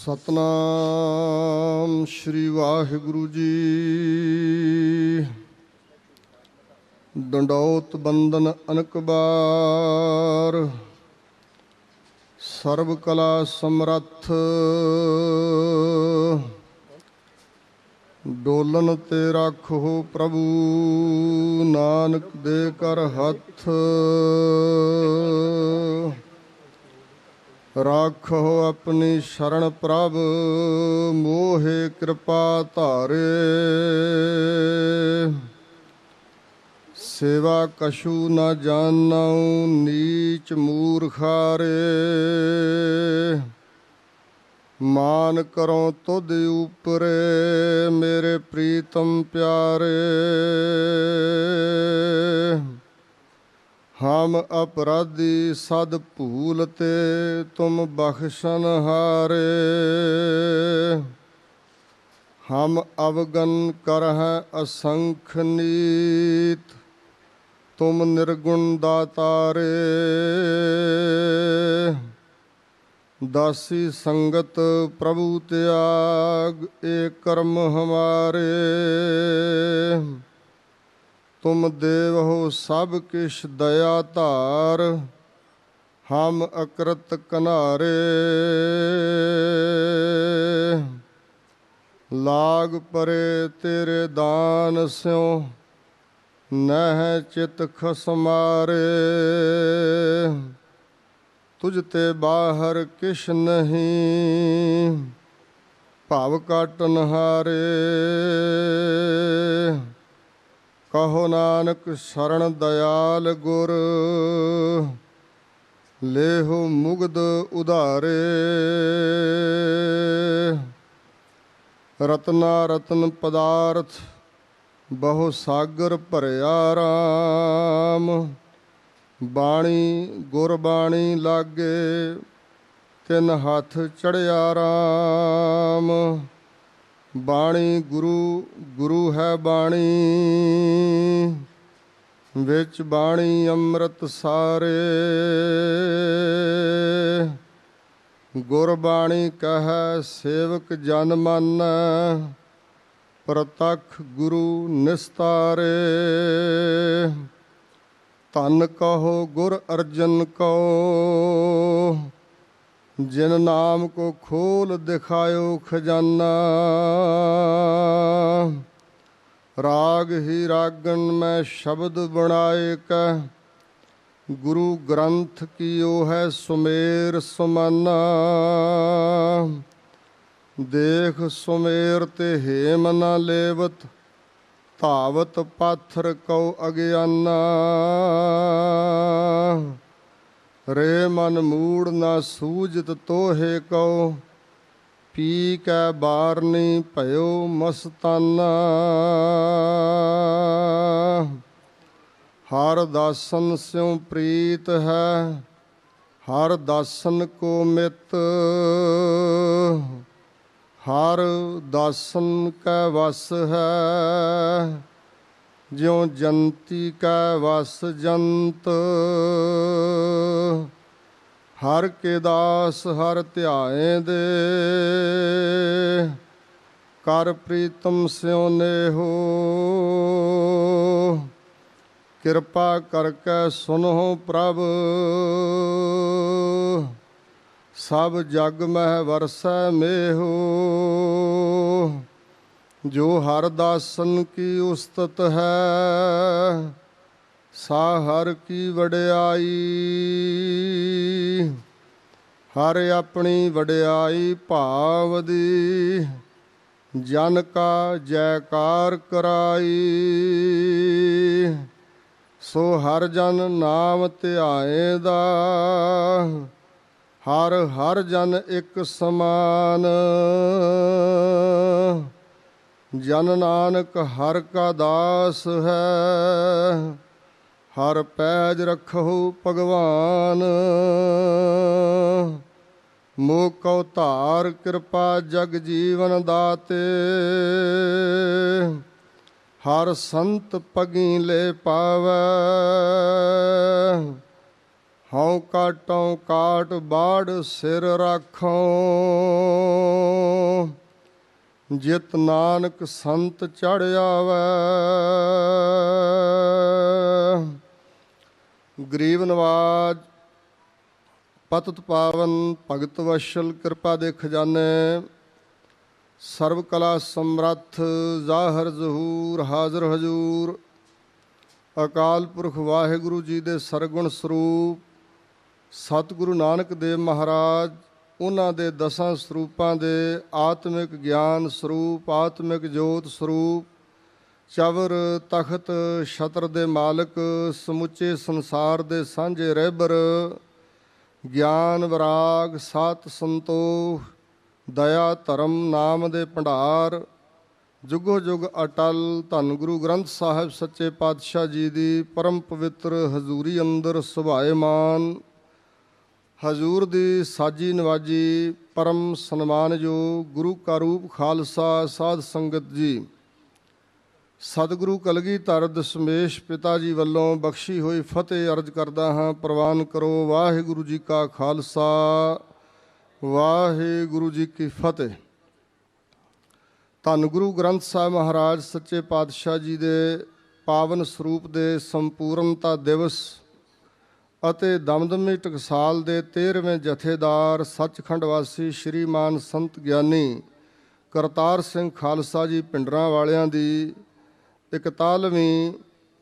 ਸਤਨਾਮ ਸ਼੍ਰੀ ਵਾਹਿਗੁਰੂ ਜੀ। ਡੰਡੌਤ ਬੰਦਨ ਅਨਕ ਬਾਰ, ਸਰਬ ਕਲਾ ਸਮਰੱਥ। ਡੋਲਨ ਤੇ ਰਾਖੋ ਪ੍ਰਭੂ, ਨਾਨਕ ਦੇ ਕਰ ਹੱਥ। ਰਾਖੋ ਆਪਣੀ ਸ਼ਰਨ ਪ੍ਰਭ, ਮੋਹਿ ਕਿਰਪਾ ਧਾਰੇ। ਸੇਵਾ ਕਛੂ ਨ ਜਾਣਉ, ਨੀਚ ਮੂਰਖਾਰੇ। ਮਾਨ ਕਰੋ ਤੁਧ ਉਪਰੇ, ਮੇਰੇ ਪ੍ਰੀਤਮ ਪਿਆਰੇ। ਹਮ ਅਪਰਾਧੀ ਸਦ ਭੂਲ ਤੇ, ਤੁਮ ਬਖਸ਼ਨ ਹਾਰੇ। ਹਮ ਅਵਗਨ ਕਰਹਿ ਅਸੰਖ ਨੀਤ, ਤੁਮ ਨਿਰਗੁਣ ਦਾਤਾਰੇ। ਦਾਸੀ ਸੰਗਤ ਪ੍ਰਭੂ ਤਿਆਗ, ਏ ਕਰਮ ਹਮਾਰੇ। ਤੁਮ ਦੇਵ ਹੋ ਸਭ ਕਿਛ ਦਇਆ ਧਾਰ, ਹਮ ਅਕਰਤ ਕਨਾਰੇ। ਲਾਗ ਪਰੇ ਤੇਰੇ ਦਾਨ ਸਿਉ, ਨਹਿ ਚਿਤ ਖਸਮਾਰੇ। ਤੁਝ ਤੇ ਬਾਹਰ ਕਿਛ ਨਹੀਂ, ਭਵ ਕਾਟਨ ਹਾਰੇ। ਕਹੋ ਨਾਨਕ ਸ਼ਰਨ ਦਇਆਲ ਗੁਰ, ਲੇਹੁ ਮੁਗਧ ਉਧਾਰੇ। ਰਤਨਾ ਰਤਨ ਪਦਾਰਥ, ਬਹੁ ਸਾਗਰ ਭਰਿਆ ਰਾਮ। ਬਾਣੀ ਗੁਰਬਾਣੀ ਲਾਗੇ, ਤਿਨ ਹੱਥ ਚੜ੍ਹਿਆ ਰਾਮ। ਬਾਣੀ ਗੁਰੂ, ਗੁਰੂ ਹੈ ਬਾਣੀ, ਵਿੱਚ ਬਾਣੀ ਅੰਮ੍ਰਿਤ ਸਾਰੇ। ਗੁਰਬਾਣੀ ਕਹੈ ਸੇਵਕ ਜਨ ਮਾਨੈ, ਪ੍ਰਤੱਖ ਗੁਰੂ ਨਿਸਤਾਰੇ। ਧੰਨ ਕਹੋ ਗੁਰ ਅਰਜਨ ਕੋ, ਜਿਨ ਨਾਮ ਕੋ ਖੋਲ ਦਿਖਾਇਓ ਖਜ਼ਾਨਾ। ਰਾਗ ਹੀ ਰਾਗਨ ਮੈਂ ਸ਼ਬਦ ਬਣਾਏ ਕੈ, ਗੁਰੂ ਗ੍ਰੰਥ ਕੀਓ ਹੈ ਸੁਮੇਰ ਸੁਮਾਨਾ। ਦੇਖ ਸੁਮੇਰ ਤੇ ਹੇਮ ਨ ਲੇਵਤ, ਧਾਵਤ ਪਾਥਰ ਕਉ ਅਗਿਆਨਾ। ਰੇ ਮਨ ਮੂੜ ਨਾ ਸੂਝਤ ਤੋਹੇ ਕਉ, ਪੀ ਕੈ ਬਾਰਨੀ ਭਇਓ ਮਸਤਾਨਾ। ਹਰ ਦਾਸਨ ਸਿਉ ਪ੍ਰੀਤ ਹੈ, ਹਰ ਦਾਸਨ ਕੋ ਮਿਤ। ਹਰ ਦਾਸਨ ਕੈ ਵਸ ਹੈ, ਜਿਉ ਜੰਤੀ ਕੈ ਵਸ ਜੰਤ। ਹਰ ਕੇ ਦਾਸ ਹਰ ਧਿਆਏ ਦੇ, ਕਰ ਪ੍ਰੀਤਮ ਸਿਉ ਨੇਹੋ। ਕਿਰਪਾ ਕਰਕੇ ਸੁਨਹੁ ਪ੍ਰਭ, ਸਭ ਜਗ ਮਹਿ ਵਰਸੈ ਮੇਹੋ। ਜੋ ਹਰ ਦਾਸਨ ਕੀ ਉਸਤਤ ਹੈ, ਸਾ ਹਰ ਕੀ ਵਡਿਆਈ। ਹਰ ਆਪਣੀ ਵਡਿਆਈ ਭਾਵਦੀ, ਜਨ ਕਾ ਜੈਕਾਰ ਕਰਾਈ। ਸੋ ਹਰ ਜਨ ਨਾਮ ਧਿਆਏ ਦਾ, ਹਰ ਹਰ ਜਨ ਇਕ ਸਮਾਨ। ਜਨ ਨਾਨਕ ਹਰ ਕਾ ਦਾਸ ਹੈ, ਹਰ ਪੈਜ ਰੱਖਹੁ ਭਗਵਾਨ। ਮੋਹ ਕਉ ਧਾਰ ਕਿਰਪਾ ਜਗ ਜੀਵਨ ਦਾਤੇ, ਹਰ ਸੰਤ ਪਗੀ ਲੈ ਪਾਵੈ। ਹਉ ਕਾਟੋਂ ਕਾਟ ਬਾੜ ਸਿਰ ਰਾਖੋ, ਜਿਤ ਨਾਨਕ ਸੰਤ ਚੜ੍ਹ ਆਵੈ। ਗਰੀਬ ਨਵਾਜ ਪਤਿਤ ਪਾਵਨ ਭਗਤ ਵਸ਼ਲ ਕਿਰਪਾ ਦੇ ਖਜ਼ਾਨੇ, ਸਰਬ ਕਲਾ ਸਮਰੱਥ ਜ਼ਾਹਰ ਜ਼ਹੂਰ ਹਾਜ਼ਰ ਹਜ਼ੂਰ, ਅਕਾਲ ਪੁਰਖ ਵਾਹਿਗੁਰੂ ਜੀ ਦੇ ਸਰਗੁਣ ਸਰੂਪ ਸਤਿਗੁਰੂ ਨਾਨਕ ਦੇਵ ਮਹਾਰਾਜ, ਉਹਨਾਂ ਦੇ ਦਸਾਂ ਸਰੂਪਾਂ ਦੇ ਆਤਮਿਕ ਗਿਆਨ ਸਰੂਪ, ਆਤਮਿਕ ਜੋਤ ਸਰੂਪ, ਚਵਰ ਤਖਤ ਛਤਰ ਦੇ ਮਾਲਕ, ਸਮੁੱਚੇ ਸੰਸਾਰ ਦੇ ਸਾਂਝੇ ਰਹਿਬਰ, ਗਿਆਨ ਵਿਰਾਗ ਸਤ ਸੰਤੋਖ ਦਇਆ ਧਰਮ ਨਾਮ ਦੇ ਭੰਡਾਰ, ਜੁਗੋ ਜੁਗ ਅਟਲ, ਧੰਨ ਗੁਰੂ ਗ੍ਰੰਥ ਸਾਹਿਬ ਸੱਚੇ ਪਾਤਸ਼ਾਹ ਜੀ ਦੀ ਪਰਮ ਪਵਿੱਤਰ ਹਜ਼ੂਰੀ ਅੰਦਰ ਸੁਭਾਏਮਾਨ, ਹਜ਼ੂਰ ਦੀ ਸਾਜੀ ਨਵਾਜੀ ਪਰਮ ਸਨਮਾਨਯੋਗ ਗੁਰੂ ਕਾ ਰੂਪ ਖਾਲਸਾ ਸਾਧ ਸੰਗਤ ਜੀ, ਸਤਿਗੁਰੂ ਕਲਗੀਧਰ ਦਸ਼ਮੇਸ਼ ਪਿਤਾ ਜੀ ਵੱਲੋਂ ਬਖਸ਼ੀ ਹੋਈ ਫਤਿਹ ਅਰਜ਼ ਕਰਦਾ ਹਾਂ। ਪ੍ਰਵਾਨ ਕਰੋ। ਵਾਹਿਗੁਰੂ ਜੀ ਕਾ ਖਾਲਸਾ, ਵਾਹਿਗੁਰੂ ਜੀ ਕੀ ਫਤਿਹ। ਧੰਨ ਗੁਰੂ ਗ੍ਰੰਥ ਸਾਹਿਬ ਮਹਾਰਾਜ ਸੱਚੇ ਪਾਤਸ਼ਾਹ ਜੀ ਦੇ ਪਾਵਨ ਸਰੂਪ ਦੇ ਸੰਪੂਰਨਤਾ ਦਿਵਸ ਅਤੇ ਦਮਦਮੀ ਟਕਸਾਲ ਦੇ 13ਵੇਂ ਜਥੇਦਾਰ ਸੱਚਖੰਡ ਵਾਸੀ ਸ਼੍ਰੀਮਾਨ ਸੰਤ ਗਿਆਨੀ ਕਰਤਾਰ ਸਿੰਘ ਖਾਲਸਾ ਜੀ ਪਿੰਡਰਾਂ ਵਾਲਿਆਂ ਦੀ 41ਵੀਂ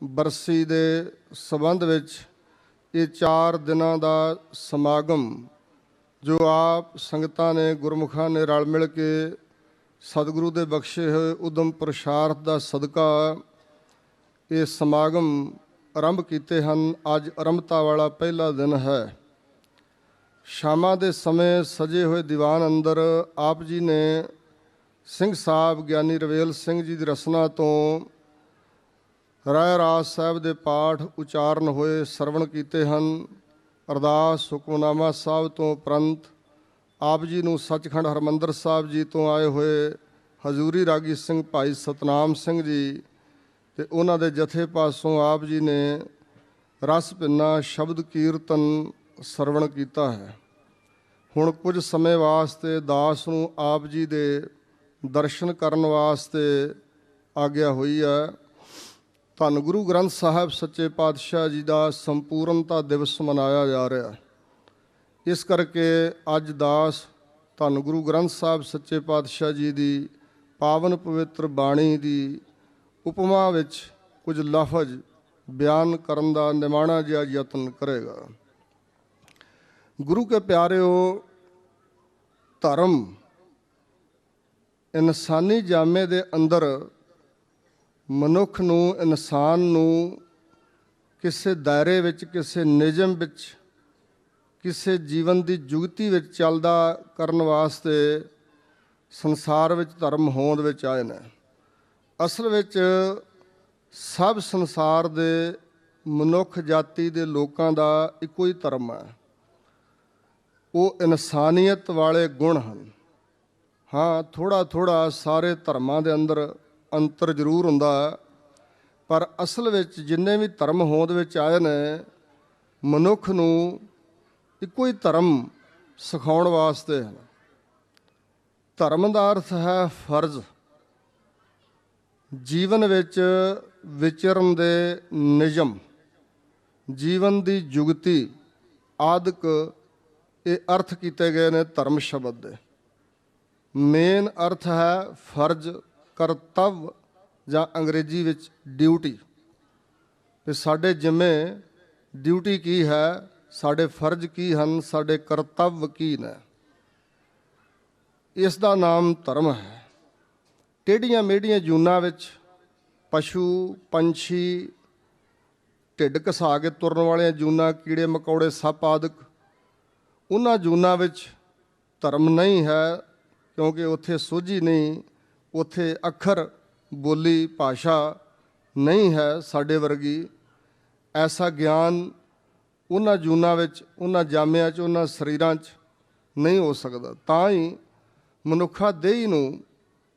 ਬਰਸੀ ਦੇ ਸੰਬੰਧ ਵਿੱਚ ਇਹ 4 ਦਿਨਾਂ ਦਾ ਸਮਾਗਮ ਜੋ ਆਪ ਸੰਗਤਾਂ ਨੇ ਗੁਰਮੁਖਾਂ ਨੇ ਰਲ ਮਿਲ ਕੇ ਸਤਿਗੁਰੂ ਦੇ ਬਖਸ਼ੇ ਹੋਏ ਉਦਮ ਪ੍ਰਸ਼ਾਰਥ ਦਾ ਸਦਕਾ ਇਹ ਸਮਾਗਮ ਆਰੰਭ ਕੀਤੇ ਹਨ। ਅੱਜ ਆਰੰਭਤਾ ਵਾਲਾ ਪਹਿਲਾ ਦਿਨ ਹੈ। ਸ਼ਾਮਾਂ ਦੇ ਸਮੇਂ ਸਜੇ ਹੋਏ ਦੀਵਾਨ ਅੰਦਰ ਆਪ ਜੀ ਨੇ ਸਿੰਘ ਸਾਹਿਬ ਗਿਆਨੀ ਰਵੇਲ ਸਿੰਘ ਜੀ ਦੀ ਰਸਨਾ ਤੋਂ ਰਾਏ ਰਾਜ ਸਾਹਿਬ ਦੇ ਪਾਠ ਉਚਾਰਨ ਹੋਏ ਸਰਵਣ ਕੀਤੇ ਹਨ। ਅਰਦਾਸ ਹੁਕਮਨਾਮਾ ਸਾਹਿਬ ਤੋਂ ਉਪਰੰਤ ਆਪ ਜੀ ਨੂੰ ਸੱਚਖੰਡ ਹਰਿਮੰਦਰ ਸਾਹਿਬ ਜੀ ਤੋਂ ਆਏ ਹੋਏ ਹਜ਼ੂਰੀ ਰਾਗੀ ਸਿੰਘ ਭਾਈ ਸਤਨਾਮ ਸਿੰਘ ਜੀ ਤੇ ਉਹਨਾਂ ਦੇ ਜਥੇ ਪਾਸੋਂ ਆਪ ਜੀ ਨੇ ਰਸ ਭਿੰਨਾ ਸ਼ਬਦ ਕੀਰਤਨ ਸਰਵਣ ਕੀਤਾ ਹੈ। ਹੁਣ ਕੁਝ ਸਮੇਂ ਵਾਸਤੇ ਦਾਸ ਨੂੰ ਆਪ ਜੀ ਦੇ ਦਰਸ਼ਨ ਕਰਨ ਵਾਸਤੇ ਆਗਿਆ ਹੋਈ ਹੈ। ਧੰਨ ਗੁਰੂ ਗ੍ਰੰਥ ਸਾਹਿਬ ਸੱਚੇ ਪਾਤਸ਼ਾਹ ਜੀ ਦਾ ਸੰਪੂਰਨਤਾ ਦਿਵਸ ਮਨਾਇਆ ਜਾ ਰਿਹਾ। ਇਸ ਕਰਕੇ ਅੱਜ ਦਾਸ ਧੰਨ ਗੁਰੂ ਗ੍ਰੰਥ ਸਾਹਿਬ ਸੱਚੇ ਪਾਤਸ਼ਾਹ ਜੀ ਦੀ ਪਾਵਨ ਪਵਿੱਤਰ ਬਾਣੀ ਦੀ ਉਪਮਾ ਵਿੱਚ ਕੁਝ ਲਫ਼ਜ਼ ਬਿਆਨ ਕਰਨ ਦਾ ਨਿਮਾਣਾ ਜਿਹਾ ਯਤਨ ਕਰੇਗਾ। ਗੁਰੂ ਕੇ ਪਿਆਰਿਓ, ਧਰਮ ਇਨਸਾਨੀ ਜਾਮੇ ਦੇ ਅੰਦਰ ਮਨੁੱਖ ਨੂੰ, ਇਨਸਾਨ ਨੂੰ ਕਿਸੇ ਦਾਇਰੇ ਵਿੱਚ, ਕਿਸੇ ਨਿਯਮ ਵਿੱਚ, ਕਿਸੇ ਜੀਵਨ ਦੀ ਜੁਗਤੀ ਵਿੱਚ ਚੱਲਦਾ ਕਰਨ ਵਾਸਤੇ ਸੰਸਾਰ ਵਿੱਚ ਧਰਮ ਹੋਂਦ ਵਿੱਚ ਆਏ ਨੇ। ਅਸਲ ਵਿੱਚ ਸਭ ਸੰਸਾਰ ਦੇ ਮਨੁੱਖ ਜਾਤੀ ਦੇ ਲੋਕਾਂ ਦਾ ਇੱਕੋ ਹੀ ਧਰਮ ਹੈ। ਉਹ ਇਨਸਾਨੀਅਤ ਵਾਲੇ ਗੁਣ ਹਨ। ਹਾਂ, ਥੋੜ੍ਹਾ ਥੋੜ੍ਹਾ ਸਾਰੇ ਧਰਮਾਂ ਦੇ ਅੰਦਰ ਅੰਤਰ ਜ਼ਰੂਰ ਹੁੰਦਾ, ਪਰ ਅਸਲ ਵਿੱਚ ਜਿੰਨੇ ਵੀ ਧਰਮ ਹੋਂਦ ਵਿੱਚ ਆਏ ਨੇ, ਮਨੁੱਖ ਨੂੰ ਇੱਕੋ ਹੀ ਧਰਮ ਸਿਖਾਉਣ ਵਾਸਤੇ ਹਨ। ਧਰਮ ਦਾ ਅਰਥ ਹੈ ਫਰਜ਼। ਜੀਵਨ ਵਿੱਚ ਵਿਚਰਨ ਦੇ ਨਿਯਮ, ਜੀਵਨ ਦੀ ਜੁਗਤੀ ਆਦਿਕ ਇਹ ਅਰਥ ਕੀਤੇ ਗਏ ਨੇ ਧਰਮ ਸ਼ਬਦ ਦੇ। ਮੇਨ ਅਰਥ ਹੈ ਫਰਜ਼, ਕਰਤੱਵ ਜਾਂ ਅੰਗਰੇਜ਼ੀ ਵਿੱਚ ਡਿਊਟੀ। ਤੇ ਸਾਡੇ ਜਿੰਮੇ ਡਿਊਟੀ ਕੀ ਹੈ, ਸਾਡੇ ਫਰਜ਼ ਕੀ ਹਨ, ਸਾਡੇ ਕਰਤੱਵ ਕੀ ਨੇ, ਇਸ ਦਾ ਨਾਮ ਧਰਮ ਹੈ। ਟੇਢੀਆਂ ਮੇਢੀਆਂ ਜੂਨਾਂ ਵਿੱਚ ਪਸ਼ੂ ਪੰਛੀ, ਢਿੱਡ ਘਸਾ ਕੇ ਤੁਰਨ ਵਾਲੀਆਂ ਜੂਨਾਂ, ਕੀੜੇ ਮਕੌੜੇ ਸੱਪ ਆਦਿਕ, ਉਹਨਾਂ ਜੂਨਾਂ ਵਿੱਚ ਧਰਮ ਨਹੀਂ ਹੈ, ਕਿਉਂਕਿ ਉੱਥੇ ਸੋਝੀ ਨਹੀਂ, ਉੱਥੇ ਅੱਖਰ ਬੋਲੀ ਭਾਸ਼ਾ ਨਹੀਂ ਹੈ ਸਾਡੇ ਵਰਗੀ। ਐਸਾ ਗਿਆਨ ਉਹਨਾਂ ਜੂਨਾਂ ਵਿੱਚ, ਉਹਨਾਂ ਜਾਮਿਆਂ 'ਚ, ਉਹਨਾਂ ਸਰੀਰਾਂ 'ਚ ਨਹੀਂ ਹੋ ਸਕਦਾ। ਤਾਂ ਹੀ ਮਨੁੱਖਾ ਦੇਹੀ ਨੂੰ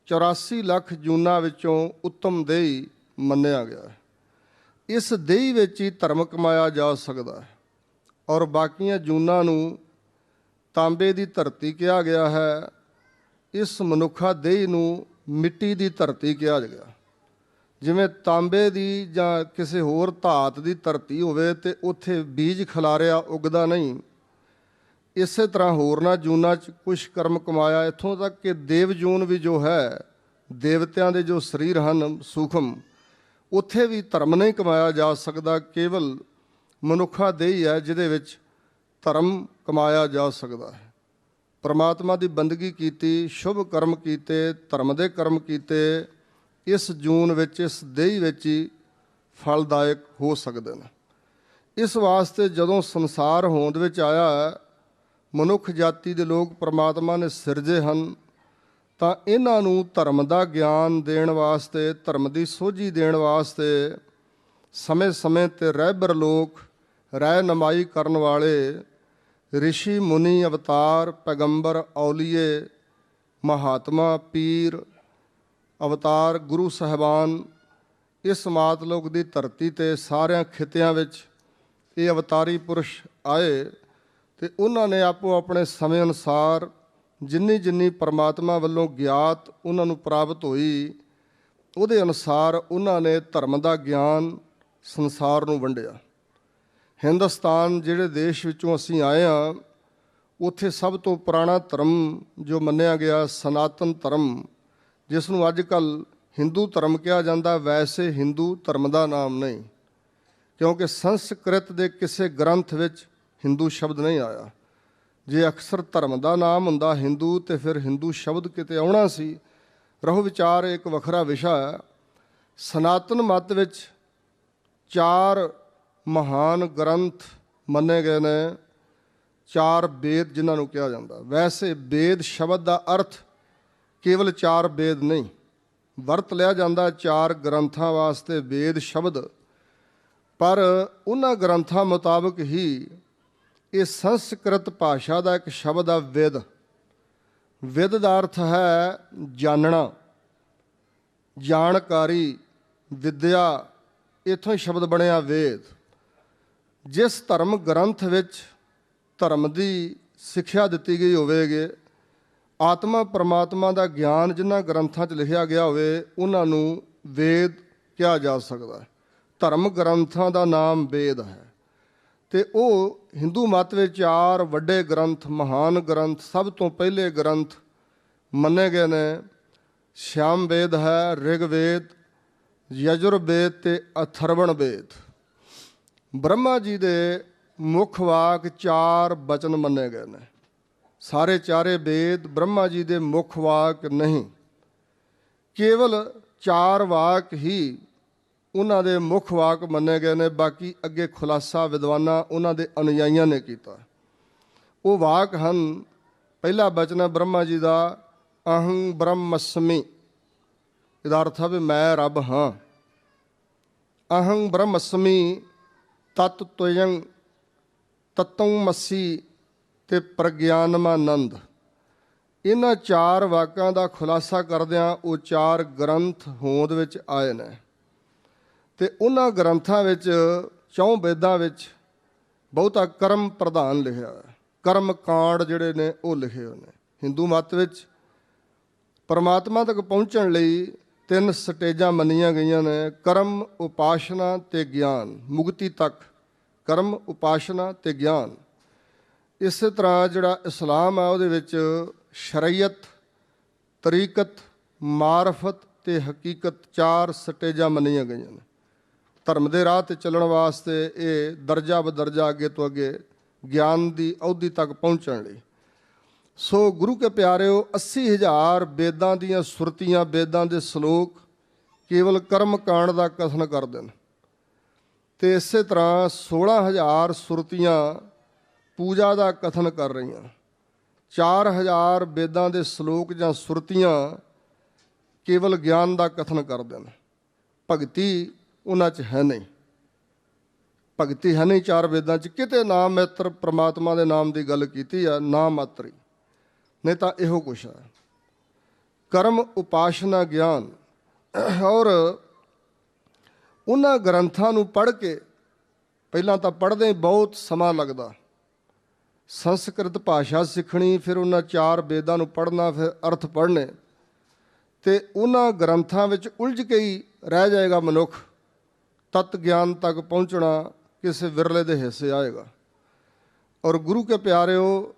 84 ਲੱਖ ਜੂਨਾਂ ਵਿੱਚੋਂ ਉੱਤਮ ਦੇਹੀ ਮੰਨਿਆ ਗਿਆ ਹੈ। ਇਸ ਦੇਹੀ ਵਿੱਚ ਹੀ ਧਰਮ ਕਮਾਇਆ ਜਾ ਸਕਦਾ ਹੈ। ਔਰ ਬਾਕੀਆਂ ਜੂਨਾਂ ਨੂੰ ਤਾਂਬੇ ਦੀ ਧਰਤੀ ਕਿਹਾ ਗਿਆ ਹੈ। ਇਸ ਮਨੁੱਖਾ ਦੇਹ ਨੂੰ ਮਿੱਟੀ ਦੀ ਧਰਤੀ ਕਿਹਾ ਗਿਆ। ਜਿਵੇਂ ਤਾਂਬੇ ਦੀ ਜਾਂ ਕਿਸੇ ਹੋਰ ਧਾਤ ਦੀ ਧਰਤੀ ਹੋਵੇ ਤੇ ਉੱਥੇ ਬੀਜ ਖਿਲਾਰਿਆ ਉਗਦਾ ਨਹੀਂ, ਇਸੇ ਤਰ੍ਹਾਂ ਹੋਰਨਾਂ ਜੂਨਾਂ 'ਚ ਕੁਛ ਕਰਮ ਕਮਾਇਆ। ਇੱਥੋਂ ਤੱਕ ਕਿ ਦੇਵ ਜੂਨ ਵੀ ਜੋ ਹੈ, ਦੇਵਤਿਆਂ ਦੇ ਜੋ ਸਰੀਰ ਹਨ ਸੂਖਮ, ਉੱਥੇ ਵੀ ਧਰਮ ਨਹੀਂ ਕਮਾਇਆ ਜਾ ਸਕਦਾ। ਕੇਵਲ ਮਨੁੱਖਾ ਦੇਹ ਹੈ ਜਿਹਦੇ ਵਿੱਚ ਧਰਮ ਕਮਾਇਆ ਜਾ ਸਕਦਾ ਹੈ। ਪਰਮਾਤਮਾ ਦੀ ਬੰਦਗੀ ਕੀਤੀ, ਸ਼ੁਭ ਕਰਮ ਕੀਤੇ, ਧਰਮ ਦੇ ਕਰਮ ਕੀਤੇ, ਇਸ ਜੂਨ ਵਿੱਚ, ਇਸ ਦੇਹ ਵਿੱਚ ਹੀ ਫਲਦਾਇਕ ਹੋ ਸਕਦੇ ਨੇ। ਇਸ ਵਾਸਤੇ ਜਦੋਂ ਸੰਸਾਰ ਹੋਂਦ ਵਿੱਚ ਆਇਆ, ਮਨੁੱਖ ਜਾਤੀ ਦੇ ਲੋਕ ਪਰਮਾਤਮਾ ਨੇ ਸਿਰਜੇ ਹਨ, ਤਾਂ ਇਹਨਾਂ ਨੂੰ ਧਰਮ ਦਾ ਗਿਆਨ ਦੇਣ ਵਾਸਤੇ, ਧਰਮ ਦੀ ਸੋਝੀ ਦੇਣ ਵਾਸਤੇ ਸਮੇਂ ਸਮੇਂ 'ਤੇ ਰਹਿਬਰ ਲੋਕ, ਰਹਿਨਮਾਈ ਕਰਨ ਵਾਲੇ ਰਿਸ਼ੀ ਮੁਨੀ, ਅਵਤਾਰ, ਪੈਗੰਬਰ, ਔਲੀਏ, ਮਹਾਤਮਾ, ਪੀਰ, ਅਵਤਾਰ, ਗੁਰੂ ਸਾਹਿਬਾਨ ਇਸ ਮਾਤਲੋਕ ਦੀ ਧਰਤੀ 'ਤੇ ਸਾਰਿਆਂ ਖਿੱਤਿਆਂ ਵਿੱਚ ਇਹ ਅਵਤਾਰੀ ਪੁਰਸ਼ ਆਏ ਤੇ ਉਹਨਾਂ ਨੇ ਆਪੋ ਆਪਣੇ ਸਮੇਂ ਅਨੁਸਾਰ ਜਿੰਨੀ ਜਿੰਨੀ ਪਰਮਾਤਮਾ ਵੱਲੋਂ ਗਿਆਤ ਉਹਨਾਂ ਨੂੰ ਪ੍ਰਾਪਤ ਹੋਈ, ਉਹਦੇ ਅਨੁਸਾਰ ਉਹਨਾਂ ਨੇ ਧਰਮ ਦਾ ਗਿਆਨ ਸੰਸਾਰ ਨੂੰ ਵੰਡਿਆ। ਹਿੰਦੁਸਤਾਨ ਜਿਹੜੇ ਦੇਸ਼ ਵਿੱਚੋਂ ਅਸੀਂ ਆਏ ਹਾਂ, ਉੱਥੇ ਸਭ ਤੋਂ ਪੁਰਾਣਾ ਧਰਮ ਜੋ ਮੰਨਿਆ ਗਿਆ ਸਨਾਤਨ ਧਰਮ, ਜਿਸ ਨੂੰ ਅੱਜ ਕੱਲ੍ਹ ਹਿੰਦੂ ਧਰਮ ਕਿਹਾ ਜਾਂਦਾ, ਵੈਸੇ ਹਿੰਦੂ ਧਰਮ ਦਾ ਨਾਮ ਨਹੀਂ, ਕਿਉਂਕਿ ਸੰਸਕ੍ਰਿਤ ਦੇ ਕਿਸੇ ਗ੍ਰੰਥ ਵਿੱਚ ਹਿੰਦੂ ਸ਼ਬਦ ਨਹੀਂ ਆਇਆ। ਜੇ ਅਕਸਰ ਧਰਮ ਦਾ ਨਾਮ ਹੁੰਦਾ ਹਿੰਦੂ, ਤੇ ਫਿਰ ਹਿੰਦੂ ਸ਼ਬਦ ਕਿਤੇ ਆਉਣਾ ਸੀ। ਰਹੋ ਵਿਚਾਰ ਇੱਕ ਵੱਖਰਾ ਵਿਸ਼ਾ ਹੈ। ਸਨਾਤਨ ਮਤ ਵਿੱਚ 4 ਮਹਾਨ ਗ੍ਰੰਥ ਮੰਨੇ ਗਏ ਨੇ, 4 ਵੇਦ ਜਿਨ੍ਹਾਂ ਨੂੰ ਕਿਹਾ ਜਾਂਦਾ। ਵੈਸੇ ਵੇਦ ਸ਼ਬਦ ਦਾ ਅਰਥ ਕੇਵਲ 4 ਵੇਦ ਨਹੀਂ, ਵਰਤ ਲਿਆ ਜਾਂਦਾ 4 ਗ੍ਰੰਥਾਂ ਵਾਸਤੇ ਵੇਦ ਸ਼ਬਦ, ਪਰ ਉਹਨਾਂ ਗ੍ਰੰਥਾਂ ਮੁਤਾਬਕ ਹੀ ਇਹ ਸੰਸਕ੍ਰਿਤ ਭਾਸ਼ਾ ਦਾ ਇੱਕ ਸ਼ਬਦ ਆ ਵਿਦ। ਵਿਦ ਦਾ ਅਰਥ ਹੈ ਜਾਣਨਾ, ਜਾਣਕਾਰੀ, ਵਿਦਿਆ। ਇੱਥੋਂ ਹੀ ਸ਼ਬਦ ਬਣਿਆ ਵੇਦ। ਜਿਸ ਧਰਮ ਗ੍ਰੰਥ ਵਿੱਚ ਧਰਮ ਦੀ ਸਿੱਖਿਆ ਦਿੱਤੀ ਗਈ ਹੋਵੇਗੀ, ਆਤਮਾ ਪਰਮਾਤਮਾ ਦਾ ਗਿਆਨ ਜਿਨ੍ਹਾਂ ਗ੍ਰੰਥਾਂ 'ਚ ਲਿਖਿਆ ਗਿਆ ਹੋਵੇ, ਉਹਨਾਂ ਨੂੰ ਵੇਦ ਕਿਹਾ ਜਾ ਸਕਦਾ ਹੈ। ਧਰਮ ਗ੍ਰੰਥਾਂ ਦਾ ਨਾਮ ਵੇਦ ਹੈ। ਤੇ ਉਹ ਹਿੰਦੂ ਮਤ ਵਿੱਚ 4 ਵੱਡੇ ਗ੍ਰੰਥ, ਮਹਾਨ ਗ੍ਰੰਥ, ਸਭ ਤੋਂ ਪਹਿਲੇ ਗ੍ਰੰਥ ਮੰਨੇ ਗਏ ਨੇ। ਸ਼ਾਮ ਵੇਦ ਹੈ, ਰਿਗਵੇਦ, ਯਜੁਰਵੇਦ ਤੇ ਅਥਰਵਣ ਵੇਦ। ਬ੍ਰਹਮਾ ਜੀ ਦੇ ਮੁੱਖ ਵਾਕ 4 ਬਚਨ ਮੰਨੇ ਗਏ ਨੇ। ਸਾਰੇ 4 ਵੇਦ ਬ੍ਰਹਮਾ ਜੀ ਦੇ ਮੁੱਖ ਵਾਕ ਨਹੀਂ, ਕੇਵਲ 4 ਵਾਕ ਹੀ ਉਹਨਾਂ ਦੇ ਮੁੱਖ ਵਾਕ ਮੰਨੇ ਗਏ ਨੇ। ਬਾਕੀ ਅੱਗੇ ਖੁਲਾਸਾ ਵਿਦਵਾਨਾਂ ਉਹਨਾਂ ਦੇ ਅਨੁਯਾਈਆਂ ਨੇ ਕੀਤਾ। ਉਹ ਵਾਕ ਹਨ, ਪਹਿਲਾ ਬਚਨ ਹੈ ਬ੍ਰਹਮਾ ਜੀ ਦਾ, ਅਹੰ ਬ੍ਰਹਮਸਮੀ। ਇਹਦਾ ਅਰਥ ਹੈ ਵੀ ਮੈਂ ਰੱਬ ਹਾਂ। ਅਹੰ ਬ੍ਰਹਮਸਮੀ ਤਤ ਤੁਯੰ ਤਤਵਮਸੀ ਤੇ ਪ੍ਰਗਿਆਨਮਾਨੰਦ। ਇਹਨਾਂ 4 ਵਾਕਾਂ ਦਾ ਖੁਲਾਸਾ ਕਰਦਿਆਂ ਉਹ 4 ਗ੍ਰੰਥ ਹੋਂਦ ਵਿੱਚ ਆਏ ਨੇ। ਤੇ ਉਹਨਾਂ ਗ੍ਰੰਥਾਂ ਵਿੱਚ 4 ਵੇਦਾਂ ਵਿੱਚ ਬਹੁਤਾ ਕਰਮ ਪ੍ਰਧਾਨ ਲਿਖਿਆ ਹੈ। ਕਰਮ ਕਾਂਡ ਜਿਹੜੇ ਨੇ ਉਹ ਲਿਖੇ ਹੋਏ ਨੇ। ਹਿੰਦੂ ਮਤ ਵਿੱਚ ਪਰਮਾਤਮਾ ਤੱਕ ਪਹੁੰਚਣ ਲਈ 3 ਸਟੇਜਾਂ ਮੰਨੀਆਂ ਗਈਆਂ ਨੇ, ਕਰਮ, ਉਪਾਸ਼ਨਾ ਤੇ ਗਿਆਨ। ਮੁਕਤੀ ਤੱਕ ਕਰਮ, ਉਪਾਸ਼ਨਾ ਤੇ ਗਿਆਨ। ਇਸੇ ਤਰ੍ਹਾਂ ਜਿਹੜਾ ਇਸਲਾਮ ਹੈ ਉਹਦੇ ਵਿੱਚ ਸ਼ਰੀਅਤ, ਤਰੀਕਤ, ਮਾਰਫਤ ਤੇ ਹਕੀਕਤ 4 ਸਟੇਜਾਂ ਮੰਨੀਆਂ ਗਈਆਂ ਨੇ। ਧਰਮ ਦੇ ਰਾਹ 'ਤੇ ਚੱਲਣ ਵਾਸਤੇ ਇਹ ਦਰਜਾ ਬਦਰਜਾ, ਅੱਗੇ ਤੋਂ ਅੱਗੇ ਗਿਆਨ ਦੀ ਅਹੁਦੀ ਤੱਕ ਪਹੁੰਚਣ ਲਈ। ਸੋ ਗੁਰੂ ਕੇ ਪਿਆਰਿਓ, 80,000 ਵੇਦਾਂ ਦੀਆਂ ਸੁਰਤੀਆਂ, ਵੇਦਾਂ ਦੇ ਸ਼ਲੋਕ ਕੇਵਲ ਕਰਮ ਕਾਂਡ ਦਾ ਕਥਨ ਕਰਦੇ ਨੇ। ਤੇ ਇਸੇ ਤਰ੍ਹਾਂ 16,000 ਸੁਰਤੀਆਂ ਪੂਜਾ ਦਾ ਕਥਨ ਕਰ ਰਹੀਆਂ। 4,000 ਵੇਦਾਂ ਦੇ ਸ਼ਲੋਕ ਜਾਂ ਸੁਰਤੀਆਂ ਕੇਵਲ ਗਿਆਨ ਦਾ ਕਥਨ ਕਰਦੇ ਨੇ। ਭਗਤੀ ਉਹਨਾਂ 'ਚ ਹੈ ਨਹੀਂ, ਭਗਤੀ ਹੈ ਨਹੀਂ 4 ਵੇਦਾਂ 'ਚ। ਕਿਤੇ ਨਾਮ ਮਾਤਰ ਪ੍ਰਮਾਤਮਾ ਦੇ ਨਾਮ ਦੀ ਗੱਲ ਕੀਤੀ ਆ, ਨਾਮ ਮਾਤਰੀ, ਨਹੀਂ ਤਾਂ ਇਹੋ ਕੁਛ ਹੈ। ਕਰਮ, ਉਪਾਸ਼ਨਾ, ਗਿਆਨ। ਔਰ ਉਹਨਾਂ ਗ੍ਰੰਥਾਂ ਨੂੰ ਪੜ੍ਹ ਕੇ ਪਹਿਲਾਂ ਤਾਂ ਪੜ੍ਹਦੇ ਬਹੁਤ ਸਮਾਂ ਲੱਗਦਾ। ਸੰਸਕ੍ਰਿਤ ਭਾਸ਼ਾ ਸਿੱਖਣੀ, ਫਿਰ ਉਹਨਾਂ 4 ਵੇਦਾਂ ਨੂੰ ਪੜ੍ਹਨਾ, ਫਿਰ ਅਰਥ ਪੜ੍ਹਨੇ, ਅਤੇ ਉਹਨਾਂ ਗ੍ਰੰਥਾਂ ਵਿੱਚ ਉਲਝ ਕੇ ਹੀ ਰਹਿ ਜਾਏਗਾ ਮਨੁੱਖ। ਤਤ ਗਿਆਨ ਤੱਕ ਪਹੁੰਚਣਾ ਕਿਸੇ ਵਿਰਲੇ ਦੇ ਹਿੱਸੇ ਆਏਗਾ। ਔਰ ਗੁਰੂ ਕੇ ਪਿਆਰਿਓ,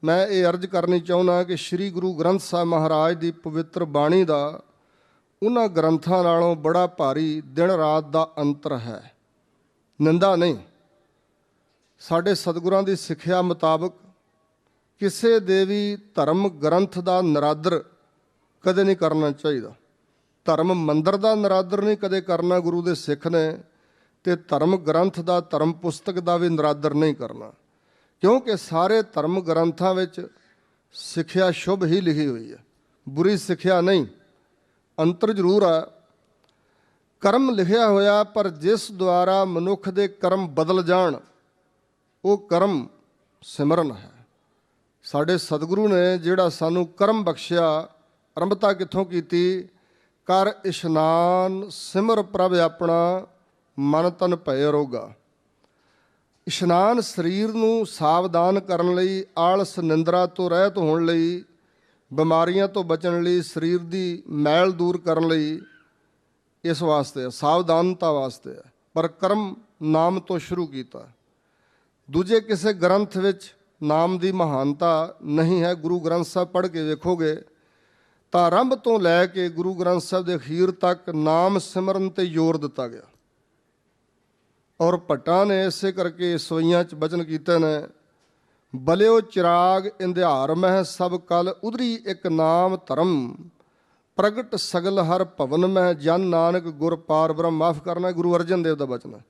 ਮੈਂ ਇਹ ਅਰਜ਼ ਕਰਨੀ ਚਾਹੁੰਦਾ ਕਿ ਸ੍ਰੀ ਗੁਰੂ ਗ੍ਰੰਥ ਸਾਹਿਬ ਮਹਾਰਾਜ ਦੀ ਪਵਿੱਤਰ ਬਾਣੀ ਦਾ ਉਹਨਾਂ ਗ੍ਰੰਥਾਂ ਨਾਲੋਂ ਬੜਾ ਭਾਰੀ ਦਿਨ ਰਾਤ ਦਾ ਅੰਤਰ ਹੈ। ਨਿੰਦਾ ਨਹੀਂ। ਸਾਡੇ ਸਤਿਗੁਰਾਂ ਦੀ ਸਿੱਖਿਆ ਮੁਤਾਬਕ ਕਿਸੇ ਦੇ ਵੀ ਧਰਮ ਗ੍ਰੰਥ ਦਾ ਨਿਰਾਦਰ ਕਦੇ ਨਹੀਂ ਕਰਨਾ ਚਾਹੀਦਾ। ਧਰਮ ਮੰਦਰ ਦਾ ਨਿਰਾਦਰ ਨਹੀਂ ਕਦੇ ਕਰਨਾ ਗੁਰੂ ਦੇ ਸਿੱਖ ਨੇ, ਅਤੇ ਧਰਮ ਗ੍ਰੰਥ ਦਾ, ਧਰਮ ਪੁਸਤਕ ਦਾ ਵੀ ਨਿਰਾਦਰ ਨਹੀਂ ਕਰਨਾ, ਕਿਉਂਕਿ ਸਾਰੇ ਧਰਮ ਗ੍ਰੰਥਾਂ ਵਿੱਚ ਸਿੱਖਿਆ ਸ਼ੁਭ ਹੀ ਲਿਖੀ ਹੋਈ ਹੈ, ਬੁਰੀ ਸਿੱਖਿਆ ਨਹੀਂ। ਅੰਤਰ ਜ਼ਰੂਰ ਹੈ, ਕਰਮ ਲਿਖਿਆ ਹੋਇਆ, ਪਰ ਜਿਸ ਦੁਆਰਾ ਮਨੁੱਖ ਦੇ ਕਰਮ ਬਦਲ ਜਾਣ ਉਹ ਕਰਮ ਸਿਮਰਨ ਹੈ। ਸਾਡੇ ਸਤਿਗੁਰੂ ਨੇ ਜਿਹੜਾ ਸਾਨੂੰ ਕਰਮ ਬਖਸ਼ਿਆ, ਆਰੰਭਤਾ ਕਿੱਥੋਂ ਕੀਤੀ? ਕਰ ਇਸ਼ਨਾਨ ਸਿਮਰ ਪ੍ਰਭ ਆਪਣਾ, ਮਨ ਤਨ ਭਏ ਰੋਗਾ। ਇਸ਼ਨਾਨ ਸਰੀਰ ਨੂੰ ਸਾਵਧਾਨ ਕਰਨ ਲਈ, ਆਲਸ ਨਿੰਦਰਾ ਤੋਂ ਰਹਿਤ ਹੋਣ ਲਈ, ਬਿਮਾਰੀਆਂ ਤੋਂ ਬਚਣ ਲਈ, ਸਰੀਰ ਦੀ ਮੈਲ ਦੂਰ ਕਰਨ ਲਈ, ਇਸ ਵਾਸਤੇ ਹੈ, ਸਾਵਧਾਨਤਾ ਵਾਸਤੇ ਹੈ। ਪਰ ਕਰਮ ਨਾਮ ਤੋਂ ਸ਼ੁਰੂ ਕੀਤਾ। ਦੂਜੇ ਕਿਸੇ ਗ੍ਰੰਥ ਵਿੱਚ ਨਾਮ ਦੀ ਮਹਾਨਤਾ ਨਹੀਂ ਹੈ। ਗੁਰੂ ਗ੍ਰੰਥ ਸਾਹਿਬ ਪੜ੍ਹ ਕੇ ਵੇਖੋਗੇ ਤਾਂ ਆਰੰਭ ਤੋਂ ਲੈ ਕੇ ਗੁਰੂ ਗ੍ਰੰਥ ਸਾਹਿਬ ਦੇ ਅਖੀਰ ਤੱਕ ਨਾਮ ਸਿਮਰਨ 'ਤੇ ਜ਼ੋਰ ਦਿੱਤਾ ਗਿਆ। ਔਰ ਭੱਟਾਂ ਨੇ ਇਸੇ ਕਰਕੇ ਸਵਈਆਂ 'ਚ ਬਚਨ ਕੀਤੇ ਨੇ, ਬਲਿਓ ਚਿਰਾਗ ਇੰਧਿਆਰ ਮਹਿ ਸਭ ਕਲ, ਉਧਰੀ ਇੱਕ ਨਾਮ ਧਰਮ, ਪ੍ਰਗਟ ਸਗਲ ਹਰ ਭਵਨ ਮਹਿ, ਜਨ ਨਾਨਕ ਗੁਰ ਪਾਰ ਬ੍ਰਹਮ। ਮਾਫ ਕਰਨਾ, ਗੁਰੂ ਅਰਜਨ ਦੇਵ ਦਾ ਬਚਨ ਹੈ।